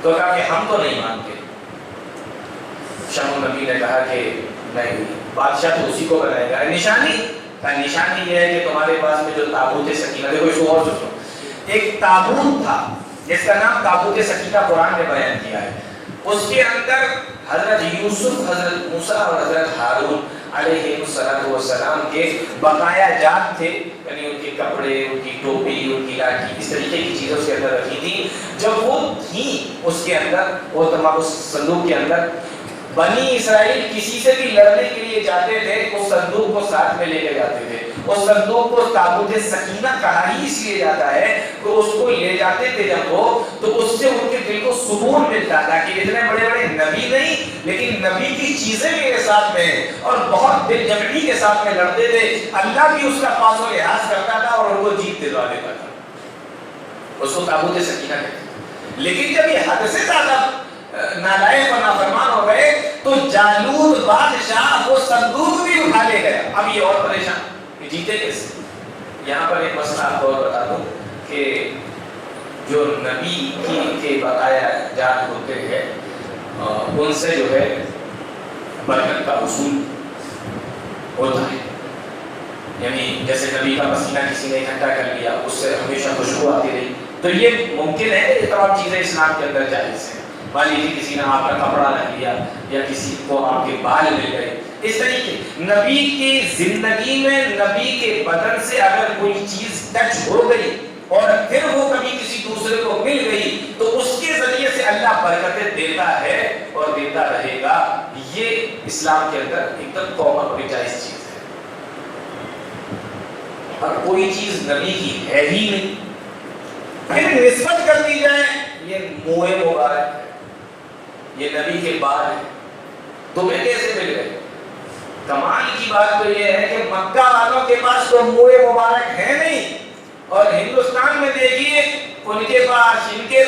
تو کہا کہ ہم تو نہیں مانتے. شمعون نبی نے کہا کہ نہیں, بادشاہ تو اسی کو بنائے گا. نشانی یہ ہے کہ تمہارے پاس میں جو تابوت سکینہ, دیکھو اس کو اور سنو, ایک تابوت تھا جس کا نام تابوت سکینہ قرآن نے بیان کیا ہے. اس کے اندر حضرت یوسف, حضرت موسیٰ اور حضرت ہارون علیہ السلام کے بقایا جات تھے, یعنی ان کے کپڑے, ان کی ٹوپی, ان کی لاٹھی, اس طریقے کی چیزیں اس کے اندر رکھی تھی. جب وہ تھیں اس کے اندر, وہ تمام اس صندوق کے اندر, بنی اسرائیل کسی سے بھی لڑنے کے لیے جاتے تھے اس صندوق کو ساتھ میں لے کے جاتے تھے. اس صندوق کو تابوت سکینہ کہا ہی اس لیے جاتا ہے کہ اس کو لے جاتے تھے جب وہ, تو اس سے ان کے دل کو سکون ملتا تھا کہ اتنے بڑے بڑے نبی نہیں لیکن نبی کی چیزیں میرے ساتھ میں ہیں, اور بہت دل جمعی کے ساتھ میں لڑتے تھے. اللہ بھی اس کا پاس و لحاظ کرتا تھا اور ان کو جیت دلوا دیتا تھا. اس کو تابوت سکینہ کہتے ہیں. لیکن جب یہ حد سے زیادہ نالائق و نافرمان ہو گئے تو جالوت بادشاہ وہ صندوق بھی اٹھا لے گیا. اب یہ اور پریشان کہ جیتے کیسے. یہاں پر ایک مسئلہ آپ کو بتا دوں کہ جو نبی کے بقایا جات ہوتے ہیں ان سے جو ہے برکت کا حصول ہوتا ہے. یعنی جیسے نبی کا پسینہ کسی نے اکٹھا کر لیا, اس سے ہمیشہ خوشبو آتی رہی, تو یہ ممکن ہے. یہ تمام چیزیں اسلام کے اندر جائز ہیں. مان لیجیے کسی نے آپ کا کپڑا رکھ لیا یا کسی کو آپ کے بال مل گئے, اس طریقے نبی کی زندگی میں نبی کے بدن سے اگر کوئی چیز ٹچ ہو گئی اور پھر وہ کبھی کسی دوسرے کو مل گئی تو اس کے ذریعے سے اللہ برکتیں دیتا ہے اور دیتا رہے گا. یہ اسلام کے اندر ایک دم کامن اور جائز چیز ہے. اور کوئی چیز نبی کی ہے ہی نہیں پھر نسبت کر دی جائے یہ موئے مبارک ہے, یہ نبی کے بال ہے, تمہیں کیسے مل گئے؟ کمال کی بات تو یہ ہے کہ مکہ والوں کے پاس تو موئے مبارک ہے نہیں, اور ہندوستان میں دیکھیے ان کے پاس, ان کے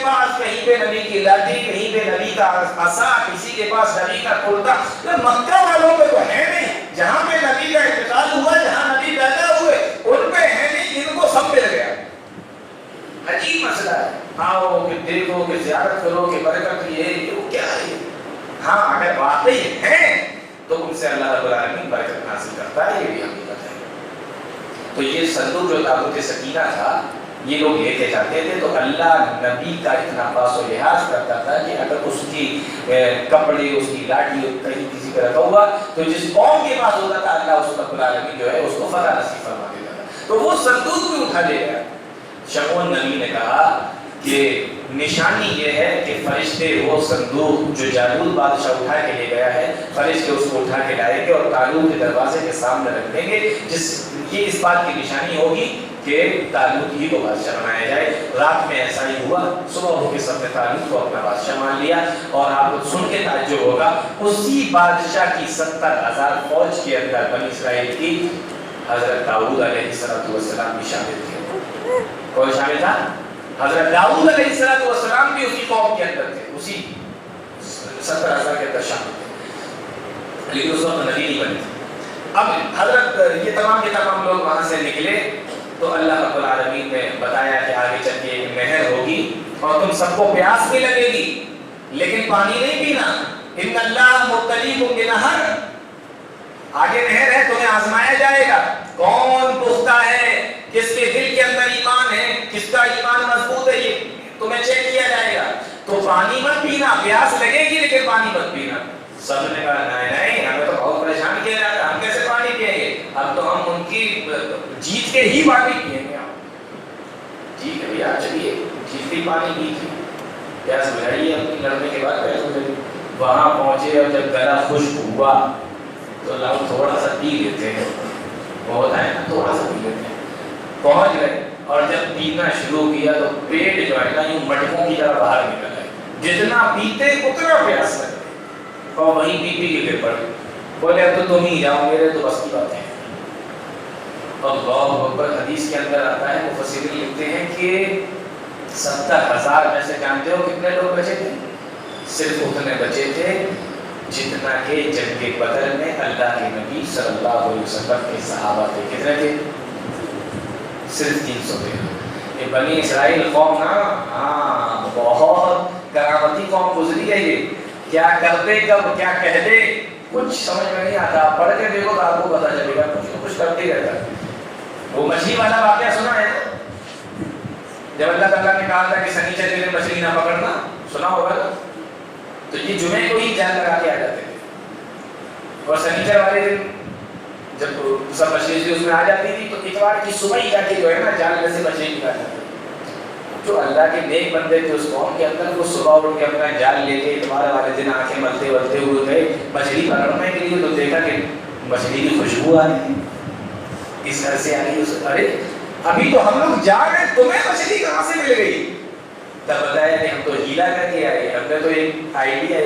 پاس کہیں پہ نبی کی لاٹھی, کہیں پہ نبی کا عصا, کسی کے پاس نبی کا کرتا. مکہ والوں پہ تو ہے نہیں. جہاں پہ نبی کا انتقال ہوا, جہاں نبی پیدا ہوئے ان پہ ہے نہیں, ان کو سب مل گیا. عجیب مسئلہ ہے. آؤ کہ دیکھو کہ زیارت کرو کہ برکت یہ وہ کیا ہے. ہاں اگر واقعی ہے تو ان سے اللہ رب العالمین برکت حاصل کرتا ہے, یہ بھی حقیقت ہے. تو یہ صندوق جو تابوت سکینہ تھا یہ لوگ لے کے جاتے تھے تو اللہ نبی کا اتنا پاس و لحاظ کرتا تھا کہ اگر اس کی کپڑے, اس کی لاٹھی کہیں کسی پہ رکھا ہوا تو جس قوم کے پاس ہوتا تھا اللہ اس رب العالمین جو ہے اس کو فتح نصیب فرما دیتا تھا. تو وہ صندوق بھی اٹھا لے گیا. شمعون نبی نے کہا کہ نشانی یہ ہے کہ فرشتے وہ صندوق جو جالوت بادشاہ اٹھا کے لے گیا ہے, فرشتے اس کو اٹھا کے لائیں گے اور طالوت کے دروازے کے سامنے رکھ دیں گے, یہ اس بات کی نشانی ہوگی کہ طالوت ہی کو بادشاہ بنایا جائے. رات میں ایسا ہی ہوا, صبح ہو کے سب نے طالوت کو اپنا بادشاہ مان لیا. اور آپ کو سن کے تعجب ہوگا اسی بادشاہ کی 70,000 فوج کے اندر بنی اسرائیل کی حضرت داؤد علیہ السلام بھی شامل تھے. کون شامل تھا؟ حضرت داؤد علیہ السلام بھی اسی قوم کے اندر تھے، اسی 70,000 کے اندر شامل تھے، لیکن اس وقت نبی نہیں بنے تھے۔ اب حضرت یہ تمام کے تمام لوگ وہاں سے نکلے تو اللہ رب العالمین نے بتایا کہ آگے چل کے ایک نہر ہوگی اور تم سب کو پیاس بھی لگے گی لیکن پانی نہیں پینا، ان اللہ مبتلیکم بنہر، آگے نہر ہے، تمہیں آزمایا جائے گا کون پختہ ہے، کس کے دل کے اندر ایمان ہے، کس کا ایمان مضبوط ہے، یہ تمہیں چیک کیا جائے گا، تو پانی مت پینا، پیاس لگے گی لیکن پانی مت پینا۔ سب نے کہا نہیں ہمیں تو بہت پریشان کیا جاتا ہے، ہم کیسے پانی پیئیں گے، اب تو ہم ان کی جیت کے ہی پانی پیئیں گے۔ ٹھیک ہے بھیا چلیے جیت کے پانی پیجیے، پیاس بجھائیے، اپنی لڑنے کے بعد پیاس بجھائیے۔ وہاں پہنچے اور جب گلا خشک ہوا تو لوگ تھوڑا سا پی لیتے ہیں، بہت ہے نا تھوڑا سا پی لیتے ہیں، پہنچ گئے اور جب پینا شروع کیا تو پیٹ جو ہے نا یوں مٹکوں کی طرح باہر نکل آئے، جتنا پیتے اتنا پیاس لگے اور وہیں پی پی کے گر پڑے، بولے اب تو تم ہی جاؤ، میرے تو بس کی باتیں ہیں۔ اللہ اکبر، حدیث کے اندر آتا ہے، مفسرین لکھتے ہیں کہ 70,000 میں سے جانتے ہو کتنے لوگ بچے تھے؟ صرف اتنے بچے تھے جتنا کہ جنگ بدر میں اللہ کے نبی صلی اللہ علیہ وسلم کے صحابہ تھے۔ کتنے تھے؟ صرف 300 تھے۔ یہ بنی اسرائیل قوم نا بہت کرامتی قوم گزری ہے، یہ کیا کرتے کب کیا کہتے کچھ سمجھ میں نہیں آتا، پڑھ کے دیکھو تو آپ کو پتا چلے گا، کچھ کرتے ہی رہتا ہے۔ وہ مچھلی والا واقعہ سنا ہے جب اللہ تعالیٰ نے کہا تھا کہ سنیچر کے دن مچھلی نہ پکڑنا، سنا ہوگا نا؟ تو یہ جمعے کو ہی جال لگا کے آ جاتے تھے اور سنیچر والے دن جب سب مچھلی اس میں آ جاتی تھی تو اتوار کی صبح ہی جا کے جو ہے نا جال میں سے مچھلی نکال جاتے تھے۔ جو اللہ کے نیک بندے تھے اس قوم کے اندر، وہ صبح اٹھ کے اپنا جال لے کے اتوار والے دن آنکھیں ملتے ملتے ہوئے گئے مچھلی پکڑنے کے لیے، تو دیکھا کہ مچھلی کی خوشبو آ رہی ہے، اس گھر سے آ رہی ہے، ارے ابھی تو ہم لوگ جا رہے تمہیں مچھلی کہاں سے مل گئی؟ تب بتایا کہ ہم تو ہیلا کر کے آئے، ہم نے تو ایک آئیڈیا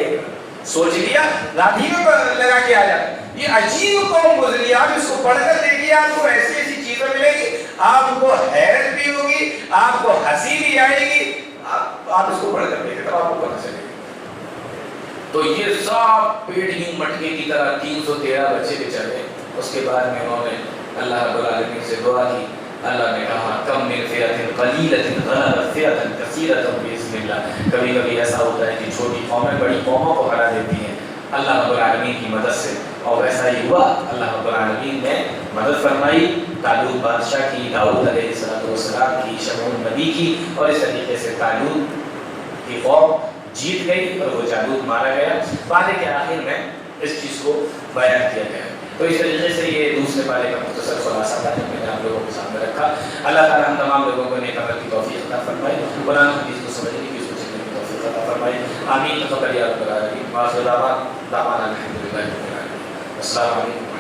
سوچ لیا، رات ہی میں لگا کے آ جاتے۔ یہ عجیب قوم گزری، آپ اس کو پڑھ کر دیکھیے، آپ کو ایسی ایسی چیزیں ملے گی، آپ کو حیرت بھی ہوگی، آپ کو ہنسی بھی آئے گی، آپ اس کو پڑھ کر دیکھیں تو آپ کو پتہ چلے گا۔ تو یہ سب پیٹ یوں مٹکے کی طرح 313 بچے بچارے۔ اس کے بعد میں انہوں نے اللہ رب العالمین سے دعا کی، اللہ نے کہا کم من فئۃ قلیلۃ غلبت فئۃ کثیرۃ باذن اللہ۔ کبھی کبھی ایسا ہوتا ہے کہ چھوٹی قومیں بڑی قوموں کو ہرا دیتی ہیں اللہ رب العالمین کی مدد سے، اور ویسا ہی ہوا۔ اللہ رب العالمین نے مدد فرمائی طالوت بادشاہ کی، داؤد علیہ السلام کی، شمعون نبی کی، اور اس طریقے سے طالوت کی قوم جیت گئی اور وہ جالوت مارا گیا۔ پارے کے آخر میں اس چیز کو بیان کیا گیا۔ تو اس طریقے سے یہ دوسرے پارے کا مختصر خلاصہ تھا جو میں نے آپ لوگوں کے سامنے رکھا۔ اللہ تعالیٰ ہم تمام لوگوں کو نیک عمل کی توفیق عطا فرمائے، قرآن حدیث کو سمجھنے کی، اس کو سیکھنے کی توفیق عطا فرمائے، آمین۔ تقبل یا رب العالمین۔ وآخر دعوانا الحمد للہ رب العالمین۔ السلام علیکم۔